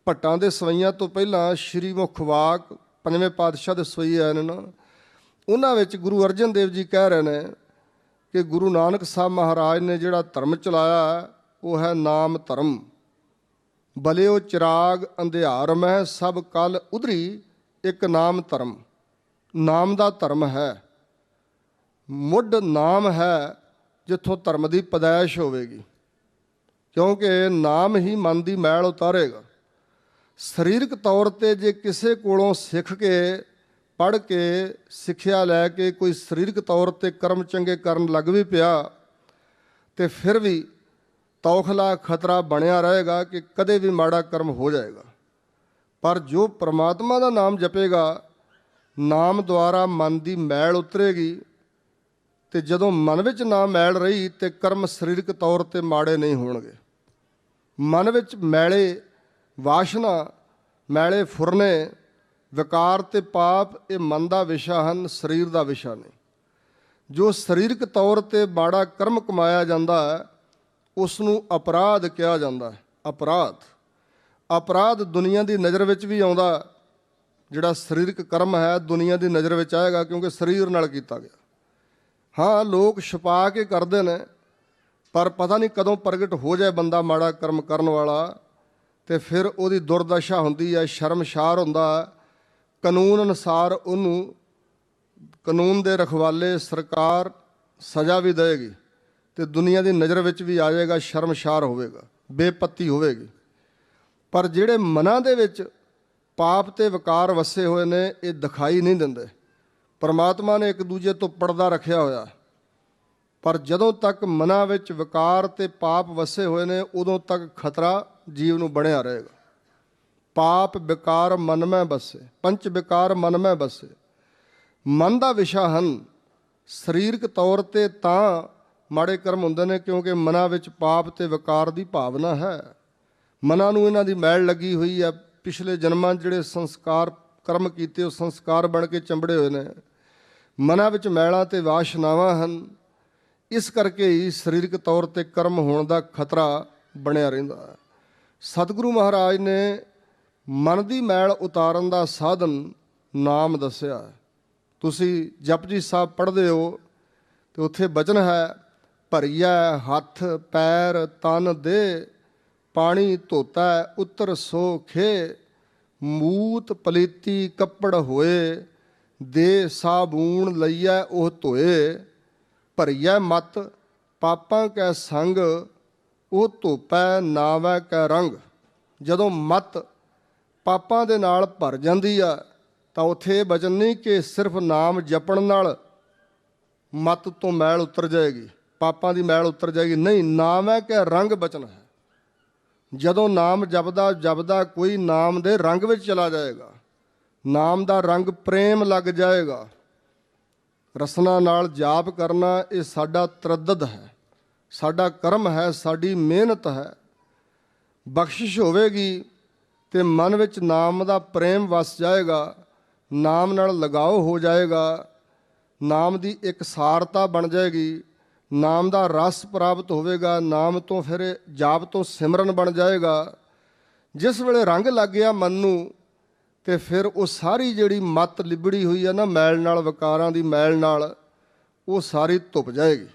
ਭੱਟਾਂ ਦੇ ਸਵਈਆਂ ਤੋਂ ਪਹਿਲਾਂ ਸ਼੍ਰੀ ਮੁਖ ਵਾਕ 5ਵੇਂ ਪਾਤਸ਼ਾਹ ਦੇ ਸਵਈ ਆਏ ਨੇ ਨਾ, ਉਹਨਾਂ ਵਿੱਚ ਗੁਰੂ ਅਰਜਨ ਦੇਵ ਜੀ ਕਹਿ ਰਹੇ ਨੇ ਕਿ ਗੁਰੂ ਨਾਨਕ ਸਾਹਿਬ ਮਹਾਰਾਜ ਨੇ ਜਿਹੜਾ ਧਰਮ ਚਲਾਇਆ ਉਹ ਹੈ ਨਾਮ ਧਰਮ। ਬਲਿਓ ਚਿਰਾਗ ਅੰਧਿਆਰ ਮਹਿ ਸਭ ਕਲ, ਉਧਰੀ ਇੱਕ ਨਾਮ ਧਰਮ। ਨਾਮ ਦਾ ਧਰਮ ਹੈ, ਮੁੱਢ ਨਾਮ ਹੈ ਜਿੱਥੋਂ ਧਰਮ ਦੀ ਪੈਦਾਇਸ਼ ਹੋਵੇਗੀ, ਕਿਉਂਕਿ ਨਾਮ ਹੀ ਮਨ ਦੀ ਮੈਲ ਉਤਾਰੇਗਾ। ਸਰੀਰਕ ਤੌਰ 'ਤੇ ਜੇ ਕਿਸੇ ਕੋਲੋਂ ਸਿੱਖ ਕੇ, ਪੜ੍ਹ ਕੇ, ਸਿੱਖਿਆ ਲੈ ਕੇ ਕੋਈ ਸਰੀਰਕ ਤੌਰ 'ਤੇ ਕਰਮ ਚੰਗੇ ਕਰਨ ਲੱਗ ਵੀ ਪਿਆ, ਤੇ ਫਿਰ ਵੀ ਤੌਖਲਾ ਖਤਰਾ ਬਣਿਆ ਰਹੇਗਾ ਕਿ ਕਦੇ ਵੀ ਮਾੜਾ ਕਰਮ ਹੋ ਜਾਏਗਾ। ਪਰ ਜੋ ਪ੍ਰਮਾਤਮਾ ਦਾ ਨਾਮ ਜਪੇਗਾ, ਨਾਮ ਦੁਆਰਾ ਮਨ ਦੀ ਮੈਲ ਉਤਰੇਗੀ, ਅਤੇ ਜਦੋਂ ਮਨ ਵਿੱਚ ਨਾ ਮੈਲ ਰਹੀ ਤੇ ਕਰਮ ਸਰੀਰਕ ਤੌਰ 'ਤੇ ਮਾੜੇ ਨਹੀਂ ਹੋਣਗੇ। ਮਨ ਵਿੱਚ ਮੈਲੇ ਵਾਸ਼ਨਾ, ਮੈਲੇ ਫੁਰਨੇ, ਵਿਕਾਰ ਤੇ ਪਾਪ, ਇਹ ਮਨ ਦਾ ਵਿਸ਼ਾ ਹਨ, ਸਰੀਰ ਦਾ ਵਿਸ਼ਾ ਨਹੀਂ। ਜੋ ਸਰੀਰਕ ਤੌਰ 'ਤੇ ਮਾੜਾ ਕਰਮ ਕਮਾਇਆ ਜਾਂਦਾ ਹੈ ਉਸ ਨੂੰ ਅਪਰਾਧ ਕਿਹਾ ਜਾਂਦਾ ਹੈ। ਅਪਰਾਧ ਦੁਨੀਆ ਦੀ ਨਜ਼ਰ ਵਿੱਚ ਵੀ ਆਉਂਦਾ। ਜਿਹੜਾ ਸਰੀਰਕ ਕਰਮ ਹੈ ਦੁਨੀਆ ਦੀ ਨਜ਼ਰ ਵਿੱਚ ਆਏਗਾ, ਕਿਉਂਕਿ ਸਰੀਰ ਨਾਲ ਕੀਤਾ ਗਿਆ। ਹਾਂ, ਲੋਕ ਛੁਪਾ ਕੇ ਕਰਦੇ ਨੇ, ਪਰ ਪਤਾ ਨਹੀਂ ਕਦੋਂ ਪ੍ਰਗਟ ਹੋ ਜਾਏ ਬੰਦਾ ਮਾੜਾ ਕਰਮ ਕਰਨ ਵਾਲਾ, ਤੇ ਫਿਰ ਉਹਦੀ ਦੁਰਦਸ਼ਾ ਹੁੰਦੀ ਹੈ, ਸ਼ਰਮਸ਼ਾਰ ਹੁੰਦਾ। ਕਾਨੂੰਨ ਅਨੁਸਾਰ ਉਹਨੂੰ, ਕਾਨੂੰਨ ਦੇ ਰਖਵਾਲੇ ਸਰਕਾਰ ਸਜ਼ਾ ਵੀ ਦੇਵੇਗੀ, ਅਤੇ ਦੁਨੀਆ ਦੀ ਨਜ਼ਰ ਵਿੱਚ ਵੀ ਆ ਜਾਏਗਾ, ਸ਼ਰਮਸ਼ਾਰ ਹੋਵੇਗਾ, ਬੇਪੱਤੀ ਹੋਵੇਗੀ। ਪਰ ਜਿਹੜੇ ਮਨਾਂ ਦੇ ਵਿੱਚ ਪਾਪ ਤੇ ਵਿਕਾਰ ਵਸੇ ਹੋਏ ਨੇ, ਇਹ ਦਿਖਾਈ ਨਹੀਂ ਦਿੰਦੇ। ਪਰਮਾਤਮਾ ਨੇ ਇੱਕ ਦੂਜੇ ਤੋਂ ਪਰਦਾ ਰੱਖਿਆ ਹੋਇਆ, ਪਰ ਜਦੋਂ ਤੱਕ ਮਨਾਂ ਵਿੱਚ ਵਿਕਾਰ ਤੇ ਪਾਪ ਵਸੇ ਹੋਏ ਨੇ ਉਦੋਂ ਤੱਕ ਖਤਰਾ ਜੀਵ ਨੂੰ ਬਣਿਆ ਰਹੇਗਾ। ਪਾਪ ਵਿਕਾਰ ਮਨ ਮੈਂ ਬਸੇ, ਪੰਚ ਵਿਕਾਰ ਮਨ ਮੈਂ ਬਸੇ। ਮਨ ਦਾ ਵਿਸ਼ਾ ਹਨ। ਸਰੀਰਕ ਤੌਰ 'ਤੇ ਤਾਂ ਮਾੜੇ ਕਰਮ ਹੁੰਦੇ ਨੇ ਕਿਉਂਕਿ ਮਨਾਂ ਵਿੱਚ ਪਾਪ ਤੇ ਵਿਕਾਰ ਦੀ ਭਾਵਨਾ ਹੈ। ਮਨਾਂ ਨੂੰ ਇਹਨਾਂ ਦੀ ਮੈਲ ਲੱਗੀ ਹੋਈ ਹੈ। ਪਿਛਲੇ ਜਨਮਾਂ 'ਚ ਜਿਹੜੇ ਸੰਸਕਾਰ ਕਰਮ ਕੀਤੇ ਉਹ ਸੰਸਕਾਰ ਬਣ ਕੇ ਚੰਬੜੇ ਹੋਏ ਨੇ। ਮਨਾਂ ਵਿੱਚ ਮੈਲਾਂ ਤੇ ਵਾਸ਼ਨਾਵਾਂ ਹਨ। ਇਸ ਕਰਕੇ ਹੀ ਸਰੀਰਕ ਤੌਰ 'ਤੇ ਕਰਮ ਹੋਣ ਦਾ ਖਤਰਾ ਬਣਿਆ ਰਹਿੰਦਾ ਹੈ। ਸਤਿਗੁਰੂ ਮਹਾਰਾਜ ਨੇ ਮਨ ਦੀ ਮੈਲ ਉਤਾਰਨ ਦਾ ਸਾਧਨ ਨਾਮ ਦੱਸਿਆ। ਤੁਸੀਂ ਜਪਜੀ ਸਾਹਿਬ ਪੜ੍ਹਦੇ ਹੋ ਤੇ ਉੱਥੇ ਬਚਨ ਹੈ, ਭਰੀਐ ਹੱਥ ਪੈਰ ਤਨ ਦੇ, ਪਾਣੀ ਧੋਤਾ ਉਤਰ ਸੋ ਖੇ, ਮੂਤ ਪਲੀਤੀ ਕੱਪੜ ਹੋਏ, ਦੇ ਸਾਬੂਣ ਲਈਐ ਉਹ ਧੋਏ, ਭਰੀਐ ਮਤ ਪਾਪਾਂ ਕੈ ਸੰਗ, ਉਹ ਧੋਪੈ ਨਾਵੈ ਕੈ ਰੰਗ। ਜਦੋਂ ਮਤ ਪਾਪਾਂ ਦੇ ਨਾਲ ਭਰ ਜਾਂਦੀ ਆ, ਤਾਂ ਉੱਥੇ ਇਹ ਬਚਨ ਨਹੀਂ ਕਿ ਸਿਰਫ ਨਾਮ ਜਪਣ ਨਾਲ ਮਤ ਤੋਂ ਮੈਲ ਉਤਰ ਜਾਏਗੀ, ਪਾਪਾਂ ਦੀ ਮੈਲ ਉਤਰ ਜਾਏਗੀ। ਨਹੀਂ, ਨਾਮ ਹੈ ਕਿ ਰੰਗ ਬਚਨ ਹੈ। ਜਦੋਂ ਨਾਮ ਜਪਦਾ ਜਪਦਾ ਕੋਈ ਨਾਮ ਦੇ ਰੰਗ ਵਿੱਚ ਚਲਾ ਜਾਏਗਾ, ਨਾਮ ਦਾ ਰੰਗ ਪ੍ਰੇਮ ਲੱਗ ਜਾਏਗਾ। ਰਸਨਾ ਨਾਲ ਜਾਪ ਕਰਨਾ ਇਹ ਸਾਡਾ ਤਰੱਦਦ ਹੈ, ਸਾਡਾ ਕਰਮ ਹੈ, ਸਾਡੀ ਮਿਹਨਤ ਹੈ। ਬਖਸ਼ਿਸ਼ ਹੋਵੇਗੀ ਤੇ ਮਨ ਵਿੱਚ ਨਾਮ ਦਾ ਪ੍ਰੇਮ ਵਸ ਜਾਏਗਾ, ਨਾਮ ਨਾਲ ਲਗਾਓ ਹੋ ਜਾਏਗਾ, ਨਾਮ ਦੀ ਇੱਕ ਸਾਰਤਾ ਬਣ ਜਾਏਗੀ, ਨਾਮ ਦਾ ਰਸ ਪ੍ਰਾਪਤ ਹੋਵੇਗਾ। ਨਾਮ ਤੋਂ ਫਿਰ ਜਾਪ ਤੋਂ ਸਿਮਰਨ ਬਣ ਜਾਏਗਾ। ਜਿਸ ਵੇਲੇ ਰੰਗ ਲੱਗ ਗਿਆ ਮਨ ਨੂੰ, ਤੇ ਫਿਰ ਉਹ ਸਾਰੀ ਜਿਹੜੀ ਮੱਤ ਲਿਬੜੀ ਹੋਈ ਹੈ ਨਾ ਮੈਲ ਨਾਲ, ਵਿਕਾਰਾਂ ਦੀ ਮੈਲ ਨਾਲ, ਉਹ ਸਾਰੀ ਧੁੱਪ ਜਾਏਗੀ।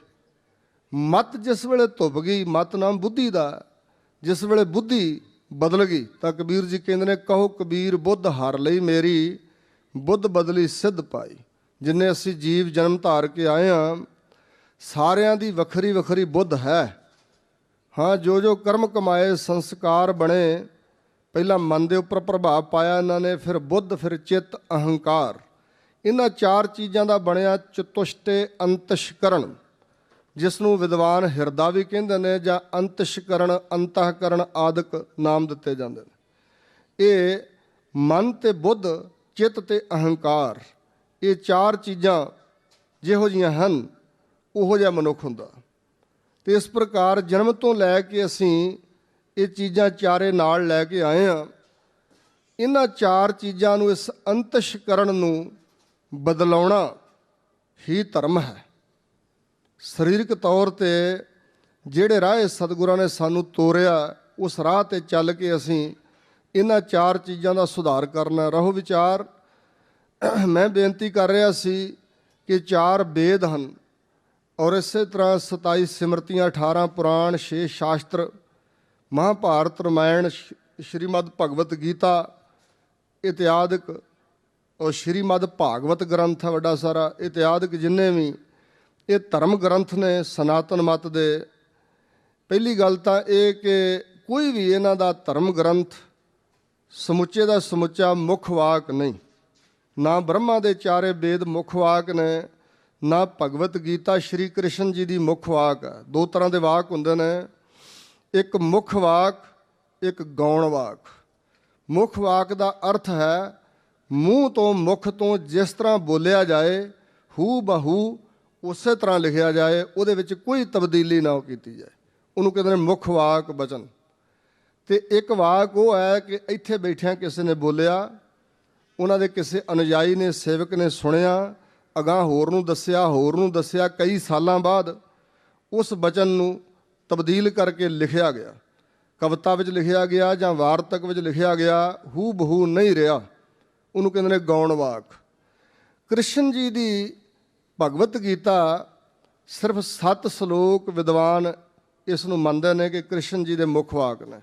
ਮੱਤ ਜਿਸ ਵੇਲੇ ਧੁੱਪ ਗਈ, ਮੱਤ ਨਾਮ ਬੁੱਧੀ ਦਾ, ਜਿਸ ਵੇਲੇ ਬੁੱਧੀ ਬਦਲ ਗਈ ਤਾਂ ਕਬੀਰ ਜੀ ਕਹਿੰਦੇ ਨੇ, ਕਹੋ ਕਬੀਰ ਬੁੱਧ ਹਰ ਲਈ ਮੇਰੀ, ਬੁੱਧ ਬਦਲੀ ਸਿੱਧ ਪਾਈ। ਜਿੰਨੇ ਅਸੀਂ ਜੀਵ ਜਨਮ ਧਾਰ ਕੇ ਆਏ ਹਾਂ, ਸਾਰਿਆਂ ਦੀ ਵੱਖਰੀ ਵੱਖਰੀ ਬੁੱਧ ਹੈ। ਹਾਂ, ਜੋ ਜੋ ਕਰਮ ਕਮਾਏ, ਸੰਸਕਾਰ ਬਣੇ, ਪਹਿਲਾਂ ਮਨ ਦੇ ਉੱਪਰ ਪ੍ਰਭਾਵ ਪਾਇਆ ਇਹਨਾਂ ਨੇ, ਫਿਰ ਬੁੱਧ, ਫਿਰ ਚਿੱਤ, ਅਹੰਕਾਰ। ਇਹਨਾਂ ਚਾਰ ਚੀਜ਼ਾਂ ਦਾ ਬਣਿਆ ਚਤੁਸ਼ਟੇ ਅੰਤਸ਼ਕਰਨ, ਜਿਸ ਨੂੰ ਵਿਦਵਾਨ ਹਿਰਦਾ ਵੀ ਕਹਿੰਦੇ ਨੇ, ਜਾਂ ਅੰਤਸ਼ਕਰਨ, ਅੰਤःਕਰਨ ਆਦਿਕ ਨਾਮ ਦਿੱਤੇ ਜਾਂਦੇ ਨੇ। ਇਹ ਮਨ ਤੇ ਬੁੱਧ, ਚਿੱਤ ਤੇ ਅਹੰਕਾਰ, ਇਹ ਚਾਰ ਚੀਜ਼ਾਂ ਜਿਹੋ ਜਿਹੀਆਂ ਹਨ ਉਹੋ ਜਿਹਾ ਮਨੁੱਖ ਹੁੰਦਾ। ਤੇ ਇਸ ਪ੍ਰਕਾਰ ਜਨਮ ਤੋਂ ਲੈ ਕੇ ਅਸੀਂ ਇਹ ਚੀਜ਼ਾਂ ਚਾਰੇ ਨਾਲ ਲੈ ਕੇ ਆਏ ਹਾਂ। ਇਹਨਾਂ ਚਾਰ ਚੀਜ਼ਾਂ ਨੂੰ, ਇਸ ਅੰਤਸ਼ਕਰਨ ਨੂੰ ਬਦਲਾਉਣਾ ਹੀ ਧਰਮ ਹੈ। ਸਰੀਰਕ ਤੌਰ ਤੇ ਜਿਹੜੇ ਰਾਹ ਸਤਿਗੁਰਾਂ ਨੇ ਸਾਨੂੰ ਤੋਰਿਆ, ਉਸ ਰਾਹ ਤੇ ਚੱਲ ਕੇ ਅਸੀਂ ਇਹਨਾਂ ਚਾਰ ਚੀਜ਼ਾਂ ਦਾ ਸੁਧਾਰ ਕਰਨਾ। ਰਹੋ ਵਿਚਾਰ, ਮੈਂ ਬੇਨਤੀ ਕਰ ਰਿਹਾ ਸੀ ਕਿ ਚਾਰ ਵੇਦ ਹਨ, ਔਰ ਇਸੇ ਤਰ੍ਹਾਂ 27 ਸਿਮਰਤੀਆਂ, 18 ਪੁਰਾਣ, 6 ਸ਼ਾਸਤਰ, ਮਹਾਭਾਰਤ, ਰਾਮਾਇਣ, ਸ਼੍ਰੀਮਦ ਭਗਵਤ ਗੀਤਾ ਇਤਿਆਦਿਕ, ਔਰ ਸ਼੍ਰੀਮਦ ਭਾਗਵਤ ਗ੍ਰੰਥ ਹੈ ਵੱਡਾ ਸਾਰਾ, ਇਤਿਆਦਿਕ ਜਿੰਨੇ ਵੀ ਇਹ ਧਰਮ ਗ੍ਰੰਥ ਨੇ ਸਨਾਤਨ ਮਤ ਦੇ। ਪਹਿਲੀ ਗੱਲ ਤਾਂ ਇਹ ਕਿ ਕੋਈ ਵੀ ਇਹਨਾਂ ਦਾ ਧਰਮ ਗ੍ਰੰਥ ਸਮੁੱਚੇ ਦਾ ਸਮੁੱਚਾ ਮੁੱਖ ਵਾਕ ਨਹੀਂ। ਨਾ ਬ੍ਰਹਮਾ ਦੇ ਚਾਰੇ ਵੇਦ ਮੁੱਖ ਵਾਕ ਨੇ, ਨਾ ਭਗਵਤ ਗੀਤਾ ਸ਼੍ਰੀ ਕ੍ਰਿਸ਼ਨ ਜੀ ਦੀ ਮੁੱਖ ਵਾਕ ਹੈ। ਦੋ ਤਰ੍ਹਾਂ ਦੇ ਵਾਕ ਹੁੰਦੇ ਨੇ, ਇੱਕ ਮੁੱਖ ਵਾਕ, ਇੱਕ ਗੌਣ ਵਾਕ। ਮੁੱਖ ਵਾਕ ਦਾ ਅਰਥ ਹੈ ਮੂੰਹ ਤੋਂ, ਮੁੱਖ ਤੋਂ ਜਿਸ ਤਰ੍ਹਾਂ ਬੋਲਿਆ ਜਾਏ, ਹੂ ਬਹੂ ਉਸੇ ਤਰ੍ਹਾਂ ਲਿਖਿਆ ਜਾਏ, ਉਹਦੇ ਵਿੱਚ ਕੋਈ ਤਬਦੀਲੀ ਨਾ ਕੀਤੀ ਜਾਏ, ਉਹਨੂੰ ਕਹਿੰਦੇ ਨੇ ਮੁੱਖ ਵਾਕ ਬਚਨ। ਤੇ ਇੱਕ ਵਾਕ ਉਹ ਹੈ ਕਿ ਇੱਥੇ ਬੈਠਿਆਂ ਕਿਸੇ ਨੇ ਬੋਲਿਆ, ਉਹਨਾਂ ਦੇ ਕਿਸੇ ਅਨੁਯਾਈ ਨੇ, ਸੇਵਕ ਨੇ ਸੁਣਿਆ, ਅਗਾਂਹ ਹੋਰ ਨੂੰ ਦੱਸਿਆ, ਹੋਰ ਨੂੰ ਦੱਸਿਆ, ਕਈ ਸਾਲਾਂ ਬਾਅਦ ਉਸ ਬਚਨ ਨੂੰ ਤਬਦੀਲ ਕਰਕੇ ਲਿਖਿਆ ਗਿਆ, ਕਵਿਤਾ ਵਿੱਚ ਲਿਖਿਆ ਗਿਆ ਜਾਂ ਵਾਰਤਕ ਵਿੱਚ ਲਿਖਿਆ ਗਿਆ, ਹੂ ਬਹੂ ਨਹੀਂ ਰਿਹਾ, ਉਹਨੂੰ ਕਹਿੰਦੇ ਨੇ ਗੌਣ ਵਾਕ। ਕ੍ਰਿਸ਼ਨ ਜੀ ਦੀ ਭਗਵਤ ਗੀਤਾ ਸਿਰਫ 7 ਸ਼ਲੋਕ ਵਿਦਵਾਨ ਇਸ ਨੂੰ ਮੰਨਦੇ ਨੇ ਕਿ ਕ੍ਰਿਸ਼ਨ ਜੀ ਦੇ ਮੁੱਖ ਵਾਕ ਨੇ।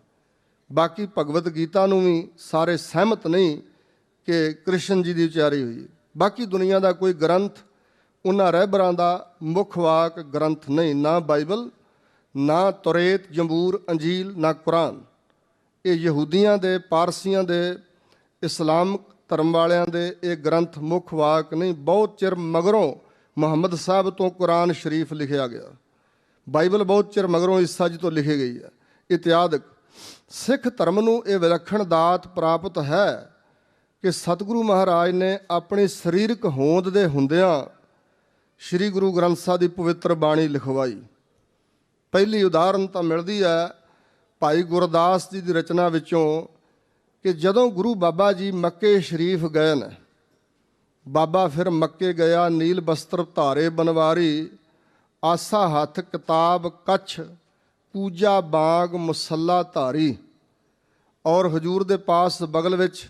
ਬਾਕੀ ਭਗਵਤ ਗੀਤਾ ਨੂੰ ਵੀ ਸਾਰੇ ਸਹਿਮਤ ਨਹੀਂ ਕਿ ਕ੍ਰਿਸ਼ਨ ਜੀ ਦੀ ਉਚਾਰੀ ਹੋਈ। ਬਾਕੀ ਦੁਨੀਆ ਦਾ ਕੋਈ ਗ੍ਰੰਥ ਉਹਨਾਂ ਰਹਿਬਰਾਂ ਦਾ ਮੁੱਖ ਵਾਕ ਗ੍ਰੰਥ ਨਹੀਂ, ਨਾ ਬਾਈਬਲ, ਨਾ ਤੁਰੇਤ, ਜੰਬੂਰ, ਅੰਜੀਲ, ਨਾ ਕੁਰਾਨ। ਇਹ ਯਹੂਦੀਆਂ ਦੇ, ਪਾਰਸੀਆਂ ਦੇ, ਇਸਲਾਮ ਧਰਮ ਵਾਲਿਆਂ ਦੇ ਇਹ ਗ੍ਰੰਥ ਮੁੱਖ ਵਾਕ ਨਹੀਂ। ਬਹੁਤ ਚਿਰ ਮਗਰੋਂ ਮੁਹੰਮਦ ਸਾਹਿਬ ਤੋਂ ਕੁਰਾਨ ਸ਼ਰੀਫ ਲਿਖਿਆ ਗਿਆ, ਬਾਈਬਲ ਬਹੁਤ ਚਿਰ ਮਗਰੋਂ ਈਸਾ ਜੀ ਤੋਂ ਲਿਖੀ ਗਈ ਹੈ ਇਤਿਆਦਿਕ। ਸਿੱਖ ਧਰਮ ਨੂੰ ਇਹ ਵਿਲੱਖਣ ਦਾਤ ਪ੍ਰਾਪਤ ਹੈ ਕਿ ਸਤਿਗੁਰੂ ਮਹਾਰਾਜ ਨੇ ਆਪਣੀ ਸਰੀਰਕ ਹੋਂਦ ਦੇ ਹੁੰਦਿਆਂ ਸ੍ਰੀ ਗੁਰੂ ਗ੍ਰੰਥ ਸਾਹਿਬ ਦੀ ਪਵਿੱਤਰ ਬਾਣੀ ਲਿਖਵਾਈ। ਪਹਿਲੀ ਉਦਾਹਰਨ ਤਾਂ ਮਿਲਦੀ ਹੈ ਭਾਈ ਗੁਰਦਾਸ ਜੀ ਦੀ ਰਚਨਾ ਵਿੱਚੋਂ ਕਿ ਜਦੋਂ ਗੁਰੂ ਬਾਬਾ ਜੀ ਮੱਕੇ ਸ਼ਰੀਫ ਗਏ ਨੇ, ਬਾਬਾ ਫਿਰ ਮੱਕੇ ਗਿਆ, ਨੀਲ ਬਸਤਰ ਧਾਰੇ ਬਨਵਾਰੀ, ਆਸਾ ਹੱਥ ਕਿਤਾਬ ਕੱਛ, ਪੂਜਾ ਬਾਗ ਮੁਸੱਲਾ ਧਾਰੀ। ਔਰ ਹਜੂਰ ਦੇ ਪਾਸ ਬਗਲ ਵਿੱਚ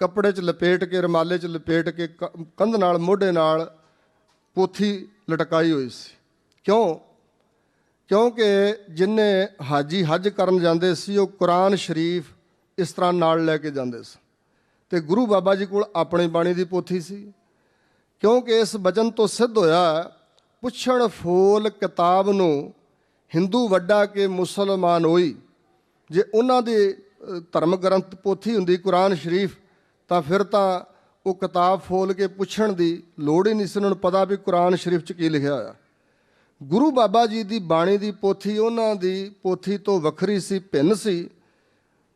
ਕੱਪੜੇ 'ਚ ਲਪੇਟ ਕੇ, ਰੁਮਾਲੇ 'ਚ ਲਪੇਟ ਕੇ, ਕੰਧ ਨਾਲ ਮੋਢੇ ਨਾਲ ਪੋਥੀ ਲਟਕਾਈ ਹੋਈ ਸੀ। ਕਿਉਂਕਿ ਜਿੰਨੇ ਹਾਜੀ ਹੱਜ ਕਰਨ ਜਾਂਦੇ ਸੀ ਉਹ ਕੁਰਾਨ ਸ਼ਰੀਫ ਇਸ ਤਰ੍ਹਾਂ ਨਾਲ ਲੈ ਕੇ ਜਾਂਦੇ ਸੀ, ਤੇ ਗੁਰੂ ਬਾਬਾ ਜੀ ਕੋਲ ਆਪਣੀ ਬਾਣੀ ਦੀ ਪੋਥੀ ਸੀ। ਕਿਉਂਕਿ ਇਸ ਬਚਨ ਤੋਂ ਸਿੱਧ ਹੋਇਆ, ਪੁੱਛਣ ਫੋਲ ਕਿਤਾਬ ਨੂੰ ਹਿੰਦੂ ਵੱਡਾ ਕੇ ਮੁਸਲਮਾਨ ਹੋਈ। ਜੇ ਉਹਨਾਂ ਦੇ ਧਰਮ ਗ੍ਰੰਥ ਪੋਥੀ ਹੁੰਦੀ ਕੁਰਾਨ ਸ਼ਰੀਫ, ਤਾਂ ਫਿਰ ਤਾਂ ਉਹ ਕਿਤਾਬ ਫੋਲ ਕੇ ਪੁੱਛਣ ਦੀ ਲੋੜ ਹੀ ਨਹੀਂ ਸੀ, ਉਹਨਾਂ ਨੂੰ ਪਤਾ ਵੀ ਕੁਰਾਨ ਸ਼ਰੀਫ 'ਚ ਕੀ ਲਿਖਿਆ ਹੋਇਆ। ਗੁਰੂ ਬਾਬਾ ਜੀ ਦੀ ਬਾਣੀ ਦੀ ਪੋਥੀ ਉਹਨਾਂ ਦੀ ਪੋਥੀ ਤੋਂ ਵੱਖਰੀ ਸੀ, ਭਿੰਨ ਸੀ,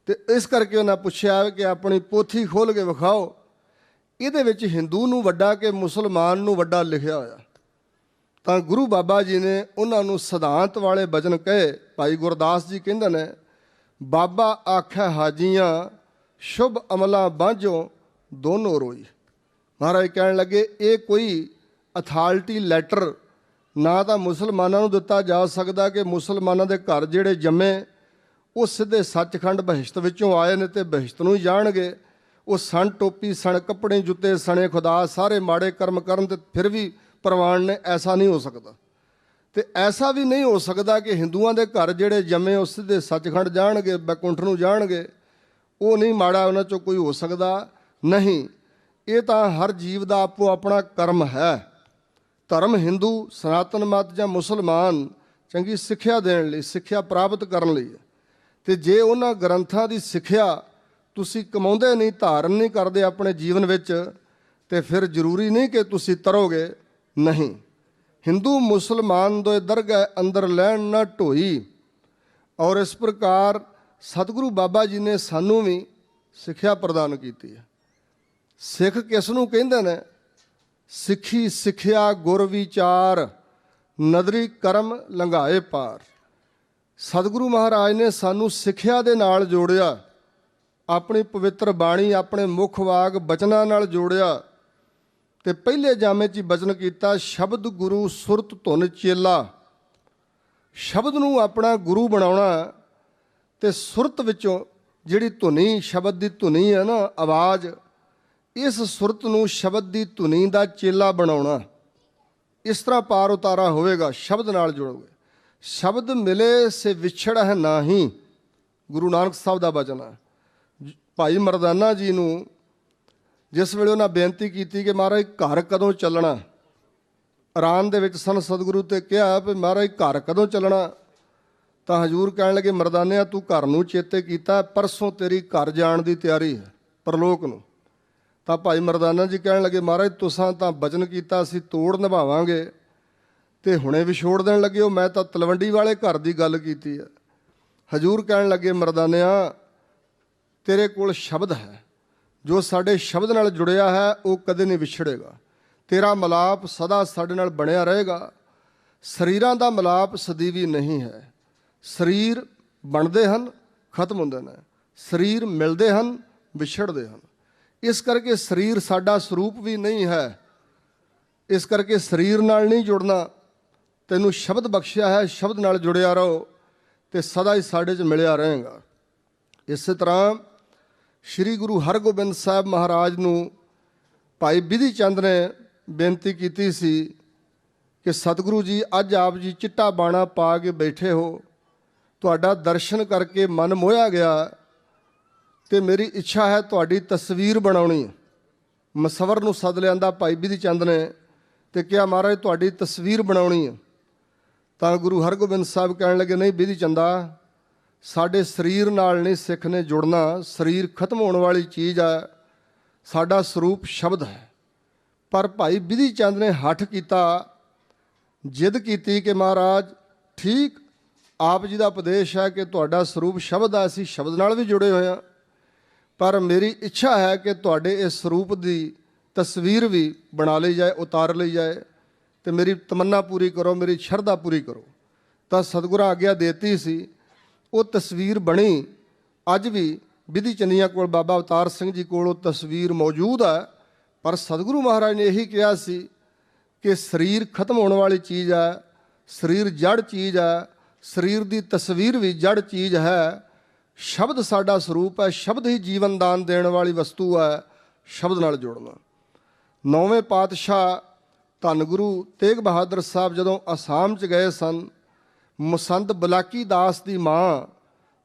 ਤੇ ਇਸ ਕਰਕੇ ਉਹਨਾਂ ਪੁੱਛਿਆ ਕਿ ਆਪਣੀ ਪੋਥੀ ਖੋਲ੍ਹ ਕੇ ਵਿਖਾਓ, ਇਹਦੇ ਵਿੱਚ ਹਿੰਦੂ ਨੂੰ ਵੱਡਾ ਕਿ ਮੁਸਲਮਾਨ ਨੂੰ ਵੱਡਾ ਲਿਖਿਆ ਹੋਇਆ। ਤਾਂ ਗੁਰੂ ਬਾਬਾ ਜੀ ਨੇ ਉਹਨਾਂ ਨੂੰ ਸਿਧਾਂਤ ਵਾਲੇ ਬਚਨ ਕਹੇ। ਭਾਈ ਗੁਰਦਾਸ ਜੀ ਕਹਿੰਦੇ ਨੇ, ਬਾਬਾ ਆਖੈ ਹਾਜੀਆਂ ਸ਼ੁਭ ਅਮਲਾ ਬਾਝੋਂ ਦੋਨੋਂ ਰੋਈ। ਮਹਾਰਾਜ ਕਹਿਣ ਲੱਗੇ ਇਹ ਕੋਈ ਅਥਾਰਟੀ ਲੈਟਰ ਨਾ ਤਾਂ ਮੁਸਲਮਾਨਾਂ ਨੂੰ ਦਿੱਤਾ ਜਾ ਸਕਦਾ ਕਿ ਮੁਸਲਮਾਨਾਂ ਦੇ ਘਰ ਜਿਹੜੇ ਜੰਮੇ ਉਹ ਸਿੱਧੇ ਸੱਚਖੰਡ ਬਹਿਸ਼ਤ ਵਿੱਚੋਂ ਆਏ ਨੇ ਤੇ ਬਹਿਸ਼ਤ ਨੂੰ ਹੀ ਜਾਣਗੇ। ਉਹ ਸਣ ਟੋਪੀ, ਸਣ ਕੱਪੜੇ, ਜੁੱਤੇ, ਸਣੇ ਖੁਦਾ, ਸਾਰੇ ਮਾੜੇ ਕਰਮ ਕਰਨ ਤੇ ਫਿਰ ਵੀ ਪ੍ਰਵਾਨ ਨੇ, ਐਸਾ ਨਹੀਂ ਹੋ ਸਕਦਾ। ਤੇ ਐਸਾ ਵੀ ਨਹੀਂ ਹੋ ਸਕਦਾ ਕਿ ਹਿੰਦੂਆਂ ਦੇ ਘਰ ਜਿਹੜੇ ਜੰਮੇ ਉਹ ਸਿੱਧੇ ਸੱਚਖੰਡ ਜਾਣਗੇ, ਬੈਕੁੰਠ ਨੂੰ ਜਾਣਗੇ। ਉਹ ਨਹੀਂ ਮਾੜਾ ਉਹਨਾਂ 'ਚੋਂ ਕੋਈ ਹੋ ਸਕਦਾ, ਨਹੀਂ। ਇਹ ਤਾਂ ਹਰ ਜੀਵ ਦਾ ਆਪੋ ਆਪਣਾ ਕਰਮ ਹੈ। ਧਰਮ ਹਿੰਦੂ, ਸਨਾਤਨ ਮਤ ਜਾਂ ਮੁਸਲਮਾਨ ਚੰਗੀ ਸਿੱਖਿਆ ਦੇਣ ਲਈ, ਸਿੱਖਿਆ ਪ੍ਰਾਪਤ ਕਰਨ ਲਈ ਹੈ। ਤੇ ਜੇ ਉਹਨਾਂ ਗ੍ਰੰਥਾਂ ਦੀ ਸਿੱਖਿਆ ਤੁਸੀਂ ਕਮਾਉਂਦੇ ਨਹੀਂ, ਧਾਰਨ ਨਹੀਂ ਕਰਦੇ ਆਪਣੇ ਜੀਵਨ ਵਿੱਚ, ਤੇ ਫਿਰ ਜ਼ਰੂਰੀ ਨਹੀਂ ਕਿ ਤੁਸੀਂ ਤਰੋਗੇ, ਨਹੀਂ। ਹਿੰਦੂ ਮੁਸਲਮਾਨ ਦੋਏ ਦਰਗਹਿ ਅੰਦਰ ਲੈਣ ਨਾ ਢੋਈ। ਔਰ ਇਸ ਪ੍ਰਕਾਰ ਸਤਿਗੁਰੂ ਬਾਬਾ ਜੀ ਨੇ ਸਾਨੂੰ ਵੀ ਸਿੱਖਿਆ ਪ੍ਰਦਾਨ ਕੀਤੀ ਹੈ। ਸਿੱਖ ਕਿਸ ਨੂੰ ਕਹਿੰਦੇ ਨੇ? ਸਿੱਖੀ ਸਿੱਖਿਆ ਗੁਰ ਵਿਚਾਰ, ਨਦਰੀ ਕਰਮ ਲੰਘਾਏ ਪਾਰ। ਸਤਿਗੁਰੂ ਮਹਾਰਾਜ ਨੇ ਸਾਨੂੰ ਸਿੱਖਿਆ ਦੇ ਨਾਲ ਜੋੜਿਆ, ਆਪਣੀ ਪਵਿੱਤਰ ਬਾਣੀ, ਆਪਣੇ ਮੁੱਖ ਵਾਗ ਬਚਨਾਂ ਨਾਲ ਜੋੜਿਆ। ਤੇ ਪਹਿਲੇ ਜਾਮੇ 'ਚ ਬਚਨ ਕੀਤਾ, ਸ਼ਬਦ ਗੁਰੂ ਸੁਰਤ ਧੁਨ ਚੇਲਾ। ਸ਼ਬਦ ਨੂੰ ਆਪਣਾ ਗੁਰੂ ਬਣਾਉਣਾ ਤੇ ਸੁਰਤ ਵਿੱਚੋਂ ਜਿਹੜੀ ਧੁਨੀ, ਸ਼ਬਦ ਦੀ ਧੁਨੀ ਹੈ ਨਾ, ਆਵਾਜ਼, ਇਸ ਸੁਰਤ ਨੂੰ ਸ਼ਬਦ ਦੀ ਧੁਨੀ ਦਾ ਚੇਲਾ ਬਣਾਉਣਾ। ਇਸ ਤਰ੍ਹਾਂ ਪਾਰ ਉਤਾਰਾ ਹੋਵੇਗਾ, ਸ਼ਬਦ ਨਾਲ ਜੁੜੋਗੇ। ਸ਼ਬਦ ਮਿਲੇ ਸੇ ਵਿਛੜ ਹੈ ਨਾਹੀਂ, ਗੁਰੂ ਨਾਨਕ ਸਾਹਿਬ ਦਾ ਬਚਨ ਹੈ। ਭਾਈ ਮਰਦਾਨਾ ਜੀ ਨੂੰ ਜਿਸ ਵੇਲੇ ਉਹਨਾਂ ਬੇਨਤੀ ਕੀਤੀ ਕਿ ਮਹਾਰਾਜ ਘਰ ਕਦੋਂ ਚੱਲਣਾ, ਆਰਾਮ ਦੇ ਵਿੱਚ ਸਨ ਸਤਿਗੁਰੂ, ਤੇ ਕਿਹਾ ਵੀ ਮਹਾਰਾਜ ਘਰ ਕਦੋਂ ਚੱਲਣਾ, ਤਾਂ ਹਜ਼ੂਰ ਕਹਿਣ ਲੱਗੇ, ਮਰਦਾਨਿਆ ਤੂੰ ਘਰ ਨੂੰ ਚੇਤੇ ਕੀਤਾ, ਪਰਸੋਂ ਤੇਰੀ ਘਰ ਜਾਣ ਦੀ ਤਿਆਰੀ ਹੈ ਪਰਲੋਕ ਨੂੰ। ਤਾਂ ਭਾਈ ਮਰਦਾਨਾ ਜੀ ਕਹਿਣ ਲੱਗੇ, ਮਹਾਰਾਜ ਤੁਸਾਂ ਤਾਂ ਬਚਨ ਕੀਤਾ ਅਸੀਂ ਤੋੜ ਨਿਭਾਵਾਂਗੇ, ਤੇ ਹੁਣੇ ਵਿਛੋੜ ਦੇਣ ਲੱਗੇ ਹੋ, ਮੈਂ ਤਾਂ ਤਲਵੰਡੀ ਵਾਲੇ ਘਰ ਦੀ ਗੱਲ ਕੀਤੀ ਹੈ। ਹਜ਼ੂਰ ਕਹਿਣ ਲੱਗੇ, ਮਰਦਾਨਿਆ ਤੇਰੇ ਕੋਲ ਸ਼ਬਦ ਹੈ, ਜੋ ਸਾਡੇ ਸ਼ਬਦ ਨਾਲ ਜੁੜਿਆ ਹੈ ਉਹ ਕਦੇ ਨਹੀਂ ਵਿਛੜੇਗਾ। ਤੇਰਾ ਮਿਲਾਪ ਸਦਾ ਸਾਡੇ ਨਾਲ ਬਣਿਆ ਰਹੇਗਾ। ਸਰੀਰਾਂ ਦਾ ਮਿਲਾਪ ਸਦੀਵੀ ਨਹੀਂ ਹੈ। ਸਰੀਰ ਬਣਦੇ ਹਨ, ਖਤਮ ਹੁੰਦੇ ਨੇ, ਸਰੀਰ ਮਿਲਦੇ ਹਨ, ਵਿਛੜਦੇ ਹਨ। ਇਸ ਕਰਕੇ ਸਰੀਰ ਸਾਡਾ ਸਰੂਪ ਵੀ ਨਹੀਂ ਹੈ। ਇਸ ਕਰਕੇ ਸਰੀਰ ਨਾਲ ਨਹੀਂ ਜੁੜਨਾ। ਤੈਨੂੰ ਸ਼ਬਦ ਬਖਸ਼ਿਆ ਹੈ, ਸ਼ਬਦ ਨਾਲ ਜੁੜਿਆ ਰਹੋ ਤੇ ਸਦਾ ਹੀ ਸਾਡੇ 'ਚ ਮਿਲਿਆ ਰਹੇਗਾ। ਇਸੇ ਤਰ੍ਹਾਂ ਸ਼੍ਰੀ ਗੁਰੂ ਹਰਗੋਬਿੰਦ ਸਾਹਿਬ ਮਹਾਰਾਜ ਨੂੰ ਭਾਈ ਬਿਧੀ ਚੰਦ ਨੇ ਬੇਨਤੀ ਕੀਤੀ ਸੀ ਕਿ ਸਤਿਗੁਰੂ ਜੀ ਅੱਜ ਆਪ ਜੀ ਚਿੱਟਾ ਬਾਣਾ ਪਾ ਕੇ ਬੈਠੇ ਹੋ, ਤੁਹਾਡਾ ਦਰਸ਼ਨ ਕਰਕੇ ਮਨ ਮੋਹਿਆ ਗਿਆ, ਤੇ ਮੇਰੀ ਇੱਛਾ ਹੈ ਤੁਹਾਡੀ ਤਸਵੀਰ ਬਣਾਉਣੀ। ਮਸਵਰ ਨੂੰ ਸੱਦ ਲਿਆਂਦਾ ਭਾਈ ਬਿਧੀ ਚੰਦ ਨੇ ਤੇ ਕਿਹਾ, ਮਹਾਰਾਜ ਤੁਹਾਡੀ ਤਸਵੀਰ ਬਣਾਉਣੀ ਹੈ। ਤਾਂ ਗੁਰੂ ਹਰਗੋਬਿੰਦ ਸਾਹਿਬ ਕਹਿਣ ਲੱਗੇ, ਨਹੀਂ ਬਿਧੀ ਚੰਦਾ, ਸਾਡੇ ਸਰੀਰ ਨਾਲ ਨਹੀਂ ਸਿੱਖ ਨੇ ਜੁੜਨਾ। ਸਰੀਰ ਖਤਮ ਹੋਣ ਵਾਲੀ ਚੀਜ਼ ਹੈ, ਸਾਡਾ ਸਰੂਪ ਸ਼ਬਦ ਹੈ। ਪਰ ਭਾਈ ਬਿਧੀ ਚੰਦ ਨੇ ਹੱਠ ਕੀਤਾ, ਜਿੱਦ ਕੀਤੀ ਕਿ ਮਹਾਰਾਜ ਠੀਕ ਆਪ ਜੀ ਦਾ ਉਪਦੇਸ਼ ਹੈ ਕਿ ਤੁਹਾਡਾ ਸਰੂਪ ਸ਼ਬਦ ਹੈ, ਅਸੀਂ ਸ਼ਬਦ ਨਾਲ ਵੀ ਜੁੜੇ ਹੋਏ ਹਾਂ, ਪਰ ਮੇਰੀ ਇੱਛਾ ਹੈ ਕਿ ਤੁਹਾਡੇ ਇਸ ਸਰੂਪ ਦੀ ਤਸਵੀਰ ਵੀ ਬਣਾ ਲਈ ਜਾਏ, ਉਤਾਰ ਲਈ ਜਾਏ, ਤੇ ਮੇਰੀ ਤਮੰਨਾ ਪੂਰੀ ਕਰੋ, ਮੇਰੀ ਸ਼ਰਧਾ ਪੂਰੀ ਕਰੋ। ਤਾਂ ਸਤਿਗੁਰਾਂ ਆਗਿਆ ਦੇਤੀ ਸੀ। ਉਹ ਤਸਵੀਰ ਬਣੀ। ਅੱਜ ਵੀ ਬਿਧੀ ਚੰਨੀਆਂ ਕੋਲ, ਬਾਬਾ ਅਵਤਾਰ ਸਿੰਘ ਜੀ ਕੋਲ ਉਹ ਤਸਵੀਰ ਮੌਜੂਦ ਹੈ। ਪਰ ਸਤਿਗੁਰੂ ਮਹਾਰਾਜ ਨੇ ਇਹੀ ਕਿਹਾ ਸੀ ਕਿ ਸਰੀਰ ਖਤਮ ਹੋਣ ਵਾਲੀ ਚੀਜ਼ ਹੈ, ਸਰੀਰ ਜੜ ਚੀਜ਼ ਹੈ, ਸਰੀਰ ਦੀ ਤਸਵੀਰ ਵੀ ਜੜ ਚੀਜ਼ ਹੈ। ਸ਼ਬਦ ਸਾਡਾ ਸਰੂਪ ਹੈ, ਸ਼ਬਦ ਹੀ ਜੀਵਨ ਦਾਨ ਦੇਣ ਵਾਲੀ ਵਸਤੂ ਹੈ। ਸ਼ਬਦ ਨਾਲ ਜੁੜਨਾ। 9ਵੇਂ ਪਾਤਸ਼ਾਹ ਧੰਨ ਗੁਰੂ ਤੇਗ ਬਹਾਦਰ ਸਾਹਿਬ ਜਦੋਂ ਅਸਾਮ 'ਚ ਗਏ ਸਨ, ਮਸੰਤ ਬਲਾਕੀ ਦਾਸ ਦੀ ਮਾਂ